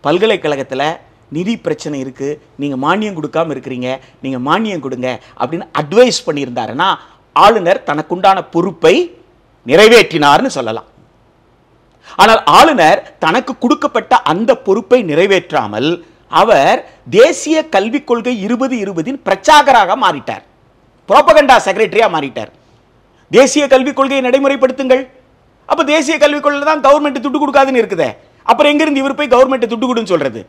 பல்கலைக்கழகத்தில் நிதி பிரச்சனை இருக்கு, நீங்க மானியம் கொடுக்காம இருக்கிறீங்க, நீங்க மானியம் கொடுங்க அப்படின்னு அட்வைஸ் பண்ணியிருந்தாருன்னா ஆளுநர் தனக்குண்டான பொறுப்பை நிறைவேற்றினார்னு சொல்லலாம். ஆனால் ஆளுநர் தனக்கு கொடுக்கப்பட்ட அந்த பொறுப்பை நிறைவேற்றாமல் அவர் தேசிய கல்விக் கொள்கை 2020 பிரச்சாரகராக மாறிட்டார், புரோபகண்டா செக்ரட்டரியா மாறிட்டார். தேசிய கல்விக் கொள்கையை நடைமுறைப்படுத்துங்கள். அப்ப தேசிய கல்விக் கொள்கை தான் கவர்மெண்ட் துட்டு கொடுக்காதுன்னு இருக்குதே, அப்புறம் எங்க இருந்து இவர் போய் கவர்மெண்ட் துட்டு கொடுன்னு சொல்றது?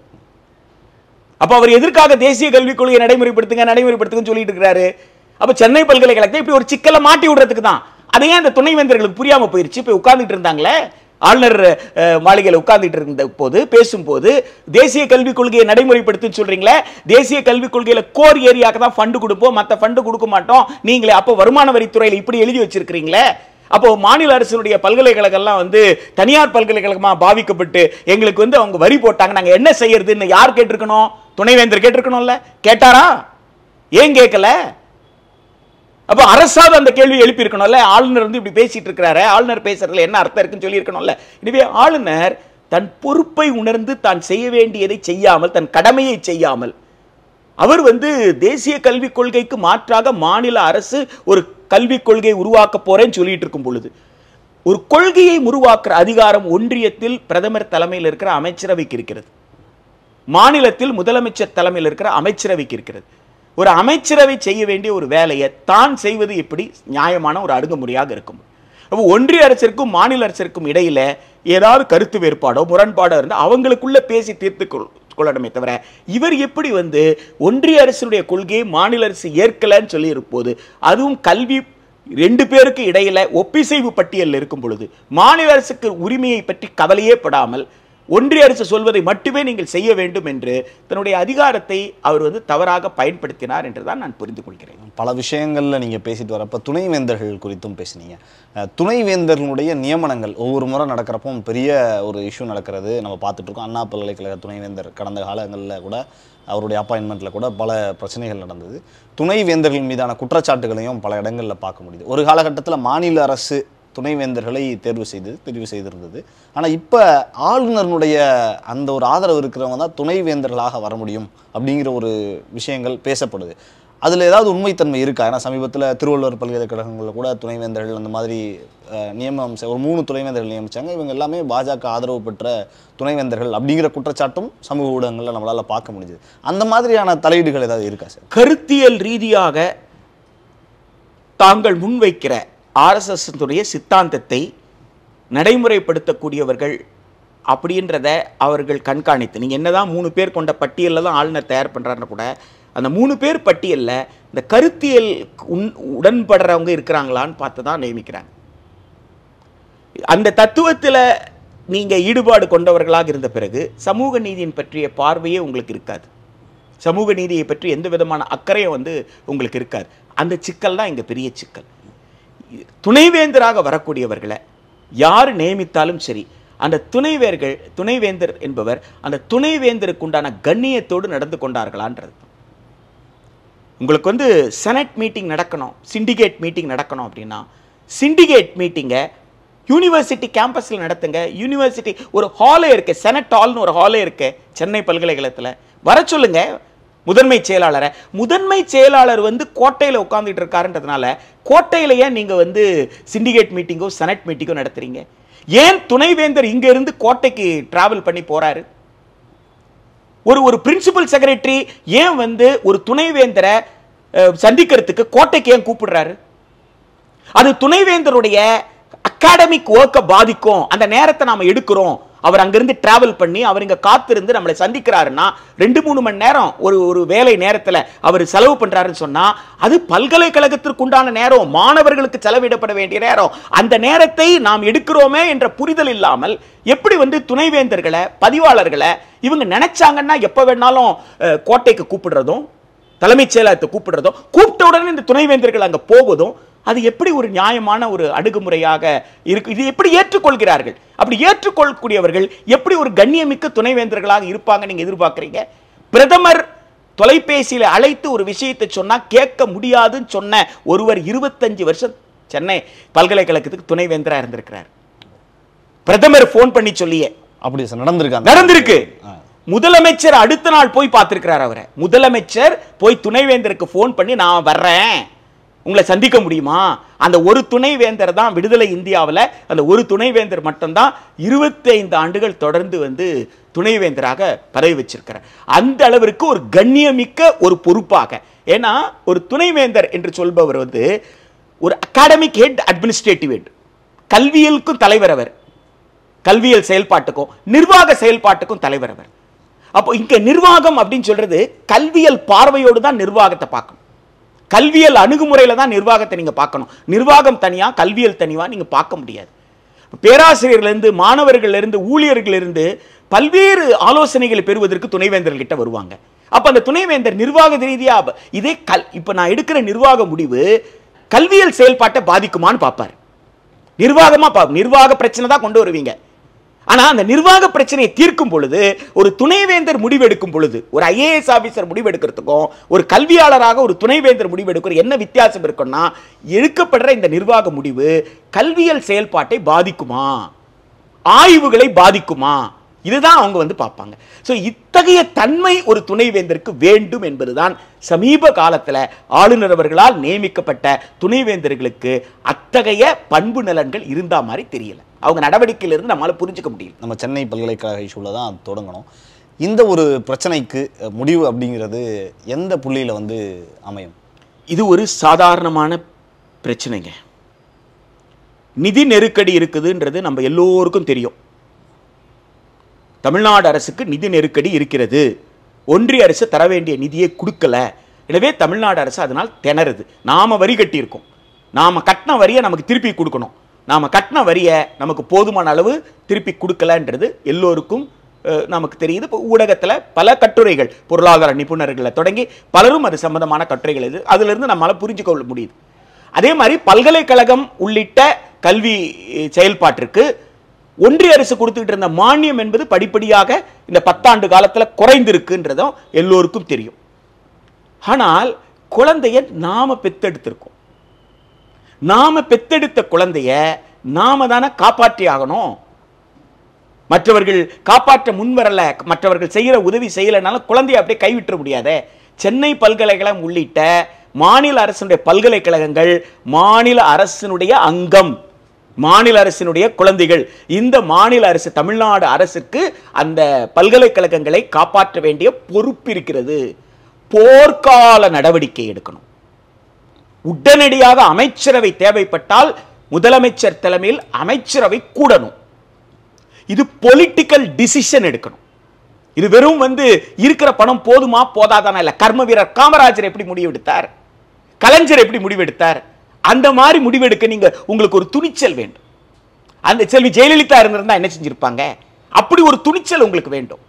அப்ப அவர் எதற்காக தேசிய கல்விக் கொள்கையை நடைமுறைப்படுத்துங்கன்னு சொல்லிட்டு இருக்கிறாரு? அப்ப சென்னை பல்கலைக்கழகத்தை இப்படி ஒரு சிக்கலை மாட்டி விடுறதுக்கு தான். அதையே அந்த துணைவேந்தர்களுக்கு புரியாம போயிருச்சு. இப்ப உட்கார்ந்துட்டு இருந்தாங்களே ஆளுநர் மாளிகையில் உட்கார்ந்துட்டு இருந்த போது பேசும்போது தேசிய கல்விக் கொள்கையை நடைமுறைப்படுத்துன்னு சொல்றீங்களே, தேசிய கல்விக் கொள்கையில கோர் ஏரியாக்கு தான் ஃபண்டு கொடுப்போம், மற்ற ஃபண்டு கொடுக்க மாட்டோம் நீங்களே. அப்போ வருமான வரித்துறையில் இப்படி எழுதி வச்சிருக்கிறீங்களே, அப்போ மாநில அரசினுடைய பல்கலைக்கழகம்லாம் தனியார் பல்கலைக்கழகமா பாவிக்கப்பட்டு எங்களுக்கு அவங்க வரி போட்டாங்க, நாங்க என்ன செய்யறதுன்னு யார் கேட்டிருக்கணும்? துணைவேந்தர் கேட்டிருக்கணும்ல. கேட்டாரா? ஏன் கேட்கல? அப்ப அரசாவது அந்த கேள்வி எழுப்பி இருக்கணும்ல. ஆளுநர் இப்படி பேசிட்டு இருக்கிறாரு, ஆளுநர் பேசுறதுல என்ன அர்த்தம் இருக்குன்னு சொல்லி இருக்கணும்ல. எனவே ஆளுநர் தன் பொறுப்பை உணர்ந்து தான் செய்ய வேண்டியதை செய்யாமல், தன் கடமையை செய்யாமல், அவர் தேசிய கல்விக் கொள்கைக்கு மாற்றாக மாநில அரசு ஒரு கல்விக் கொள்கையை உருவாக்க போறேன்னு சொல்லிட்டு இருக்கும் பொழுது ஒரு கொள்கையை உருவாக்குற அதிகாரம் ஒன்றியத்தில் பிரதமர் தலைமையில் இருக்கிற அமைச்சரவைக்கு இருக்கிறது, மாநிலத்தில் முதலமைச்சர் தலைமையில் இருக்கிற அமைச்சரவைக்கு இருக்கிறது. ஒரு அமைச்சரவை செய்ய வேண்டிய ஒரு வேலையை தான் செய்வது எப்படி நியாயமான ஒரு அணுகுமுறையாக இருக்கும்? அப்போ ஒன்றிய அரசிற்கும் மாநில அரசிற்கும் இடையில ஏதாவது கருத்து வேறுபாடோ முரண்பாடோ இருந்தால் அவங்களுக்குள்ள பேசி தீர்த்து கொள்ளணுமே தவிர இவர் எப்படி வந்து ஒன்றிய அரசுடைய கொள்கையை மாநில அரசு ஏற்கலன்னு சொல்லி இருப்போது, அதுவும் கல்வி 2 பேருக்கு இடையில ஒப்பிசைவு பட்டியலில் இருக்கும் பொழுது மாநில அரசுக்கு உரிமையை பற்றி கவலையே படாமல் ஒன்றிய அரசு சொல்வதை மட்டுமே நீங்கள் செய்ய வேண்டும் என்று தன்னுடைய அதிகாரத்தை அவர் வந்து தவறாக பயன்படுத்தினார் என்றுதான் நான் புரிந்து கொள்கிறேன். பல விஷயங்கள்ல நீங்க பேசிட்டு வரப்ப துணைவேந்தர்கள் குறித்தும் பேசினீங்க. துணைவேந்தர்களுடைய நியமனங்கள் ஒவ்வொரு முறை நடக்கிறப்போ பெரிய ஒரு இஷ்யூ நடக்கிறது நம்ம பார்த்துட்டு இருக்கோம். அண்ணா பல்கலைக்கழக துணைவேந்தர் கடந்த காலங்களில் கூட அவருடைய அப்பாயின்மெண்ட்டில் கூட பல பிரச்சனைகள் நடந்தது. துணைவேந்தர்கள் மீதான குற்றச்சாட்டுகளையும் பல இடங்களில் பார்க்க முடியுது. ஒரு காலகட்டத்தில் மாநில அரசு துணைவேந்தர்களை தெரிவு செய்திருந்தது. ஆனால் இப்போ ஆளுநருடைய அந்த ஒரு ஆதரவு இருக்கிறவங்க தான் துணைவேந்தர்களாக வர முடியும் அப்படிங்கிற ஒரு விஷயங்கள் பேசப்படுது. அதில் ஏதாவது உண்மைத்தன்மை இருக்கா? ஏன்னா சமீபத்தில் திருவள்ளுவர் பல்கலைக்கழகங்களில் கூட துணைவேந்தர்கள் அந்த மாதிரி நியமனம் ஒரு 3 துணைவேந்தர்கள் நியமித்தாங்க. இவங்க எல்லாமே பாஜக ஆதரவு பெற்ற துணைவேந்தர்கள் அப்படிங்கிற குற்றச்சாட்டும் சமூக ஊடகங்களில் நம்மளால் பார்க்க முடியுது. அந்த மாதிரியான தலையீடுகள் ஏதாவது இருக்கா சார்? கருத்தியல் ரீதியாக தாங்கள் முன்வைக்கிற RSS சித்தாந்தத்தை நடைமுறைப்படுத்தக்கூடியவர்கள் அப்படின்றத அவர்கள் கண்காணித்து, நீங்கள் என்னதான் 3 பேர் கொண்ட பட்டியலில் தான் ஆளுநர் தயார் பண்ணுறாருன்னு கூட அந்த 3 பேர் பட்டியலில் இந்த கருத்தியல் உடன்படுறவங்க இருக்கிறாங்களான்னு பார்த்து தான் நியமிக்கிறாங்க. அந்த தத்துவத்தில் நீங்கள் ஈடுபாடு கொண்டவர்களாக இருந்த பிறகு சமூக நீதியின் பற்றிய பார்வையே உங்களுக்கு இருக்காது. சமூக நீதியை பற்றி எந்த விதமான அக்கறையும் வந்து உங்களுக்கு இருக்காது. அந்த சிக்கல் தான் இங்கே பெரிய சிக்கல். துணைவேந்தராக வரக்கூடியவர்களை யார் நியமித்தாலும் சரி, அந்த துணைவேந்தர் என்பவர் அந்த துணைவேந்தருக்கு உண்டான கண்ணியத்தோடு நடந்து கொண்டார்களான்றது. உங்களுக்கு வந்து செனட் மீட்டிங் நடக்கணும், சிண்டிகேட் மீட்டிங் நடக்கணும் அப்படின்னா சிண்டிகேட் மீட்டிங்கை யூனிவர்சிட்டி கேம்பஸில் நடத்துங்க. யூனிவர்சிட்டி ஒரு ஹாலே இருக்கு, செனட் ஹால்னு ஒரு ஹாலே இருக்கு சென்னை பல்கலைக்கழகத்தில். வர சொல்லுங்க முதன்மை செயலாளரை. முதன்மை செயலாளர் வந்து கோட்டையில் உட்காந்துட்டு இருக்காருன்றதுனால கோட்டையில் ஏன் நீங்கள் வந்து சிண்டிகேட் மீட்டிங்கோ செனட் மீட்டிங்கோ நடத்துறீங்க? ஏன் துணைவேந்தர் இங்க இருந்து கோட்டைக்கு டிராவல் பண்ணி போறாரு? ஒரு பிரின்சிபல் செக்ரட்டரி ஏன் வந்து ஒரு துணைவேந்தரை சந்திக்கிறதுக்கு கோட்டைக்கு ஏன் கூப்பிடுறாரு? அது துணைவேந்தருடைய அகாடமிக் ஒர்க்கை பாதிக்கும். அந்த நேரத்தை நாம எடுக்கிறோம். அவர் அங்கிருந்து டிராவல் பண்ணி அவர் இங்க காத்திருந்து நம்மளை சந்திக்கிறாருன்னா 2-3 மணி நேரம் ஒரு வேலை நேரத்தில் அவர் செலவு பண்றாருன்னு சொன்னா அது பல்கலைக்கழகத்திற்கு உண்டான நேரம், மாணவர்களுக்கு செலவிடப்பட வேண்டிய நேரம். அந்த நேரத்தை நாம் எடுக்கிறோமே என்ற புரிதல் இல்லாமல் எப்படி வந்து துணைவேந்தர்களை பதிவாளர்களை இவங்க நினைச்சாங்கன்னா எப்ப வேணாலும் கோட்டைக்கு கூப்பிடுறதும் தலைமைச் செயலகத்தை கூப்பிடுறதும் கூப்பிட்ட உடனே இந்த துணைவேந்தர்கள் அங்க போவதும் அது எப்படி ஒரு நியாயமான ஒரு அணுகுமுறையாக இருக்கு? இது எப்படி ஏற்றுக்கொள்கிறார்கள்? அப்படி ஏற்றுக்கொள்ளக்கூடியவர்கள் எப்படி ஒரு கண்ணியமிக்க துணைவேந்தர்களாக இருப்பாங்க நீங்க எதிர்பார்க்கறீங்க? பிரதமர் தொலைபேசியில் அழைத்து ஒரு விஷயத்தை சொன்னா கேட்க முடியாதுன்னு சொன்ன ஒருவர் 25 வருஷம் சென்னை பல்கலைக்கழகத்துக்கு துணைவேந்தரா இருந்திருக்கிறார். பிரதமர் போன் பண்ணி சொல்லியே அப்படி நடந்திருக்கு. முதலமைச்சர் அடுத்த நாள் போய் பார்த்திருக்கிறார். அவரை முதலமைச்சர் போய் துணைவேந்தருக்கு போன் பண்ணி நான் வர்றேன், உங்களை சந்திக்க முடியுமா? அந்த ஒரு துணைவேந்தர் தான் விடுதலை இந்தியாவில், அந்த ஒரு துணைவேந்தர் மட்டும்தான் 25 ஆண்டுகள் தொடர்ந்து வந்து துணைவேந்தராக பதவி வச்சிருக்கிறார். அந்த அளவிற்கு ஒரு கண்ணியமிக்க ஒரு பொறுப்பாக. ஏன்னா ஒரு துணைவேந்தர் என்று சொல்பவர் வந்து ஒரு அகாடமிக் ஹெட், அட்மினிஸ்ட்ரேட்டிவ் ஹெட், கல்வியலுக்கும் தலைவர் அவர், கல்வியல் செயல்பாட்டுக்கும் நிர்வாக செயல்பாட்டுக்கும் தலைவர் அவர். அப்போ இங்க நிர்வாகம் அப்படின்னு சொல்றது கல்வியல் பார்வையோடு தான் நிர்வாகத்தை பார்க்கணும். கல்வியல் அணுகுமுறையில தான் நிர்வாகத்தை நீங்க பார்க்கணும். நிர்வாகம் தனியா கல்வியல் தனியா நீங்க பார்க்க முடியாது. பேராசிரியர்களிருந்து மாணவர்களிலிருந்து ஊழியர்களிலிருந்து பல்வேறு ஆலோசனைகளை பெறுவதற்கு துணைவேந்தர்கள் கிட்ட வருவாங்க. அப்ப அந்த துணைவேந்தர் நிர்வாக ரீதியா இதே இப்ப நான் எடுக்கிற நிர்வாக முடிவு கல்வியல் செயல்பாட்டை பாதிக்குமான்னு பார்ப்பார். நிர்வாக பிரச்சனை தான் கொண்டு வருவீங்க. ஆனா அந்த நிர்வாக பிரச்சனையை தீர்க்கும் பொழுது ஒரு துணைவேந்தர் முடிவெடுக்கும் பொழுது ஒரு IAS ஆபீசர் முடிவெடுக்கிறதுக்கும் ஒரு கல்வியாளராக ஒரு துணைவேந்தர் முடிவெடுக்கிற என்ன வித்தியாசம் இருக்குன்னா, எடுக்கப்படுற இந்த நிர்வாக முடிவு கல்வியல் செயல்பாட்டை பாதிக்குமா, ஆய்வுகளை பாதிக்குமா, இதுதான் அவங்க வந்து பார்ப்பாங்க. ஸோ இத்தகைய தன்மை ஒரு துணைவேந்தருக்கு வேண்டும் என்பதுதான் சமீப காலத்தில் ஆளுநர் அவர்களால் நியமிக்கப்பட்ட துணைவேந்தர்களுக்கு அத்தகைய பண்பு நலன்கள் இருந்தா மாதிரி தெரியல. அவங்க நடவடிக்கையிலிருந்து நம்மளால புரிஞ்சுக்க முடியும். நம்ம சென்னை பல்கலைக்கழக இஷ்யூல தான் தொடங்கணும். இந்த ஒரு பிரச்சனைக்கு முடிவு அப்படிங்கிறது எந்த புள்ளியில வந்து அமையும்? இது ஒரு சாதாரணமான பிரச்சனைங்க. நிதி நெருக்கடி இருக்குதுன்றது நம்ம எல்லோருக்கும் தெரியும். தமிழ்நாடு அரசுக்கு நிதி நெருக்கடி இருக்கிறது. ஒன்றிய அரசு தர வேண்டிய நிதியை கொடுக்கல. எனவே தமிழ்நாடு அரசு அதனால் திணறுது. நாம வரி கட்டியிருக்கோம், நாம கட்டின வரியை நமக்கு திருப்பி கொடுக்கணும், நாம கட்டின வரியை நமக்கு போதுமான அளவு திருப்பி கொடுக்கலன்றது எல்லோருக்கும் நமக்கு தெரியுது. இப்போ ஊடகத்தில் பல கட்டுரைகள், பொருளாதார நிபுணர்களை தொடங்கி பலரும் அது சம்பந்தமான கட்டுரைகள் இது, அதிலிருந்து நம்மளால் புரிஞ்சுக்கொள்ள முடியுது. அதே மாதிரி பல்கலைக்கழகம் உள்ளிட்ட கல்வி செயல்பாட்டிற்கு ஒன்றிய அரசு கொடுத்துக்கிட்டு இருந்த மானியம் என்பது படிப்படியாக இந்த 10 ஆண்டு காலத்தில் குறைந்திருக்குன்றதும் எல்லோருக்கும் தெரியும். ஆனால் குழந்தைய நாம பெத்தெடுத்திருக்கோம். நாம பெத்தெடுத்த குழந்தைய நாம தானே காப்பாற்றி ஆகணும். மற்றவர்கள் காப்பாற்ற முன்வரல, மற்றவர்கள் செய்கிற உதவி செய்யலைனாலும் குழந்தைய அப்படியே கைவிட்ட முடியாதே. சென்னை பல்கலைக்கழகம் உள்ளிட்ட மாநில அரசினுடைய பல்கலைக்கழகங்கள் மாநில அரசினுடைய அங்கம், மாநில அரசினுடைய குழந்தைகள். இந்த மாநில அரசு, தமிழ்நாடு அரசுக்கு அந்த பல்கலைக்கழகங்களை காப்பாற்ற வேண்டிய பொறுப்பு இருக்கிறது. போர்க்கால நடவடிக்கை எடுக்கணும். உடனடியாக அமைச்சரவை தேவைப்பட்டால் முதலமைச்சர் தலைமையில் அமைச்சரவை கூடணும். இது பொலிட்டிக்கல் டிசிஷன் எடுக்கணும். இது வெறும் இருக்கிற பணம் போதுமா போதாதானா இல்ல. கர்ம வீரர் காமராஜர் எப்படி முடிவெடுத்தார், கலைஞர் எப்படி முடிவெடுத்தார், அந்த மாதிரி முடிவெடுக்க நீங்க உங்களுக்கு ஒரு துணிச்சல் வேண்டும். அந்த செல்வி ஜெயலலிதா இருந்திருந்தா என்ன செஞ்சிருப்பாங்க? அப்படி ஒரு துணிச்சல் உங்களுக்கு வேண்டும்.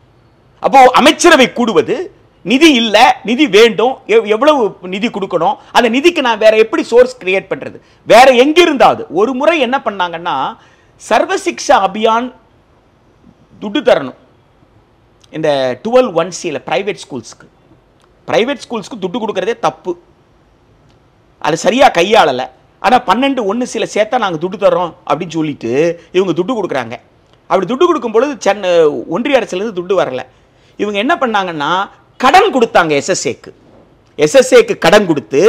அப்போ அமைச்சரவை கூடுவது, நிதி இல்ல, நிதி வேண்டும், எவ்வளவு நிதி கொடுக்கணும், அந்த நிதிக்கு நான் வேற எப்படி சோர்ஸ் கிரியேட் பண்றது, வேற எங்க இருந்தாவது. ஒரு முறை என்ன பண்ணாங்கன்னா, சர்வசிக்ஷா அபியான் துட்டு தரணும். இந்த 12(1)C பிரைவேட் ஸ்கூல்ஸ்க்கு துட்டு கொடுக்கறதே தப்பு. அது சரியா கையாளல. ஆனா 12(1)C சேர்த்தா நாங்க துட்டு தர்றோம் அப்படின்னு சொல்லிட்டு இவங்க துட்டு கொடுக்குறாங்க. அப்படி துட்டு கொடுக்கும் பொழுது ஒன்றிய அரசுல இருந்து துட்டு வரல. இவங்க என்ன பண்ணாங்கன்னா கடன் கொடுத்தாங்க. எஸ்எஸ்ஏக்கு கடன் கொடுத்து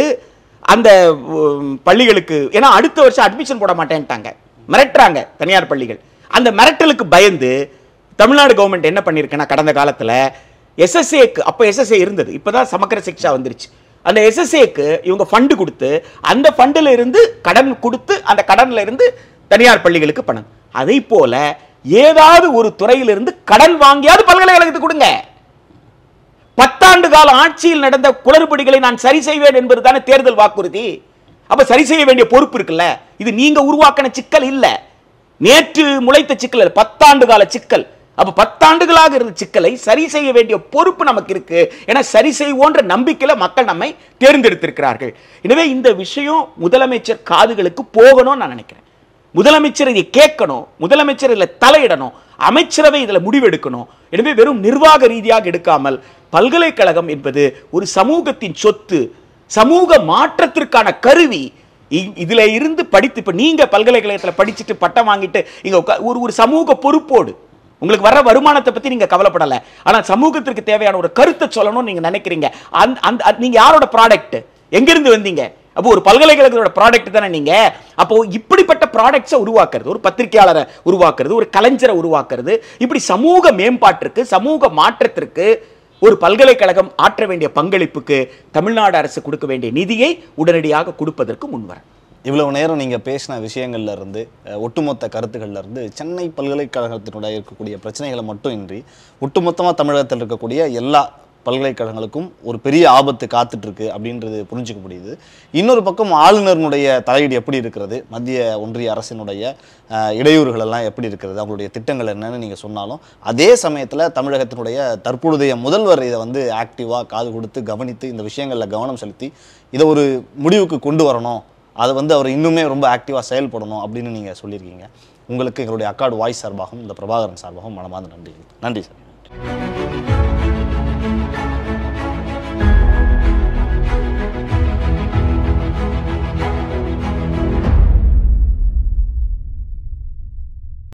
அந்த பள்ளிகளுக்கு, ஏன்னா அடுத்த வருஷம் அட்மிஷன் போட மாட்டேன்ட்டாங்க, மிரட்டுறாங்க தனியார் பள்ளிகள். அந்த மிரட்டலுக்கு பயந்து தமிழ்நாடு கவர்மெண்ட் என்ன பண்ணிருக்குன்னா, கடந்த காலத்தில் எஸ்எஸ்ஏக்கு, அப்போ எஸ்எஸ்ஏ இருந்தது, இப்போதான் சமக்கர சிக்ஷா வந்துருச்சு, அந்த எஸ்எஸ்ஏக்கு இவங்க ஃபண்டு கொடுத்து அந்த ஃபண்டில் இருந்து கடன் கொடுத்து அந்த கடன்ல இருந்து தனியார் பள்ளிகளுக்கு பணம். அதே போல ஏதாவது ஒரு துறையிலிருந்து கடன் வாங்கியாவது பல்கலைக்கழகத்துக்கு கொடுங்க. 10 ஆண்டு கால ஆட்சியில் நடந்த குளறுபடிகளை நான் சரி செய்வேன் என்பது தானே தேர்தல் வாக்குறுதி. அப்ப சரி செய்ய வேண்டிய பொறுப்பு இருக்குல்ல. இது நீங்க உருவாக்கின சிக்கல் இல்ல, நேற்று முளைத்த சிக்கல், 10 ஆண்டு கால சிக்கல். அப்ப 10 ஆண்டுகளாக இருந்த சிக்கலை சரி செய்ய வேண்டிய பொறுப்பு நமக்கு இருக்கு. ஏன்னா சரி செய்வோன்ற நம்பிக்கையில மக்கள் நம்மை தேர்ந்தெடுத்திருக்கிறார்கள். எனவே இந்த விஷயம் முதலமைச்சர் காதுகளுக்கு போகணும்னு நான் நினைக்கிறேன். முதலமைச்சர் இதை கேட்கணும், முதலமைச்சர் இதில் தலையிடணும், அமைச்சரவை இதில் முடிவெடுக்கணும். எனவே வெறும் நிர்வாக ரீதியாக எடுக்காமல் பல்கலைக்கழகம் என்பது ஒரு சமூகத்தின் சொத்து, சமூக மாற்றத்திற்கான கருவி. இதுல இருந்து படித்து, இப்ப நீங்க பல்கலைக்கழகத்தில் படிச்சுட்டு பட்டம் வாங்கிட்டு இங்க ஒரு சமூக பொறுப்போடு உங்களுக்கு வர்ற வருமானத்தை பத்தி நீங்க கவலைப்படல, ஆனா சமூகத்திற்கு தேவையான ஒரு கருத்தை சொல்லணும்னு நீங்க நினைக்கிறீங்க. நீங்க யாரோட ப்ராடக்ட், எங்கிருந்து வந்தீங்க? அப்போ ஒரு பல்கலைக்கழகத்தோட ப்ராடக்ட் தானே நீங்க. அப்போ இப்படிப்பட்ட ப்ராடக்ட்ஸை உருவாக்குறது, ஒரு பத்திரிகையாளரை உருவாக்குறது, ஒரு கலைஞரை உருவாக்குறது, இப்படி சமூக மேம்பாட்டிற்கு, சமூக மாற்றத்திற்கு ஒரு பல்கலைக்கழகம் ஆற்ற வேண்டிய பங்களிப்புக்கு தமிழ்நாடு அரசு கொடுக்க வேண்டிய நிதியை உடனடியாக கொடுப்பதற்கு முன்வர. இவ்வளவு நேரம் நீங்கள் பேசின விஷயங்கள்ல இருந்து, ஒட்டுமொத்த கருத்துக்கள்ல இருந்து, சென்னை பல்கலைக்கழகத்தினுடைய இருக்கக்கூடிய பிரச்சனைகளை மட்டும் இன்றி ஒட்டுமொத்தமாக தமிழகத்தில் இருக்கக்கூடிய எல்லா பல்கலைக்கழகங்களுக்கும் ஒரு பெரிய ஆபத்து காத்துட்டு இருக்கு அப்படின்றது புரிஞ்சுக்க முடியுது. இன்னொரு பக்கம் ஆளுநருடைய தலையீடு எப்படி இருக்கிறது, மத்திய ஒன்றிய அரசினுடைய இடையூறுகள் எல்லாம் எப்படி இருக்கிறது, அவங்களுடைய திட்டங்கள் என்னன்னு நீங்கள் சொன்னாலும், அதே சமயத்தில் தமிழகத்தினுடைய தற்பொழுதைய முதல்வர் இதை ஆக்டிவாக காது கொடுத்து கவனித்து இந்த விஷயங்களில் கவனம் செலுத்தி இதை ஒரு முடிவுக்கு கொண்டு வரணும், அதை அவர் இன்னுமே ரொம்ப ஆக்டிவாக செயல்படணும் அப்படின்னு நீங்கள் சொல்லியிருக்கீங்க. உங்களுக்கு எங்களுடைய அக்காடு வாய்ஸ் சார்பாகவும் இந்த பிரபாகரன் சார்பாகவும் மனமார்ந்த நன்றி. நன்றி சார்.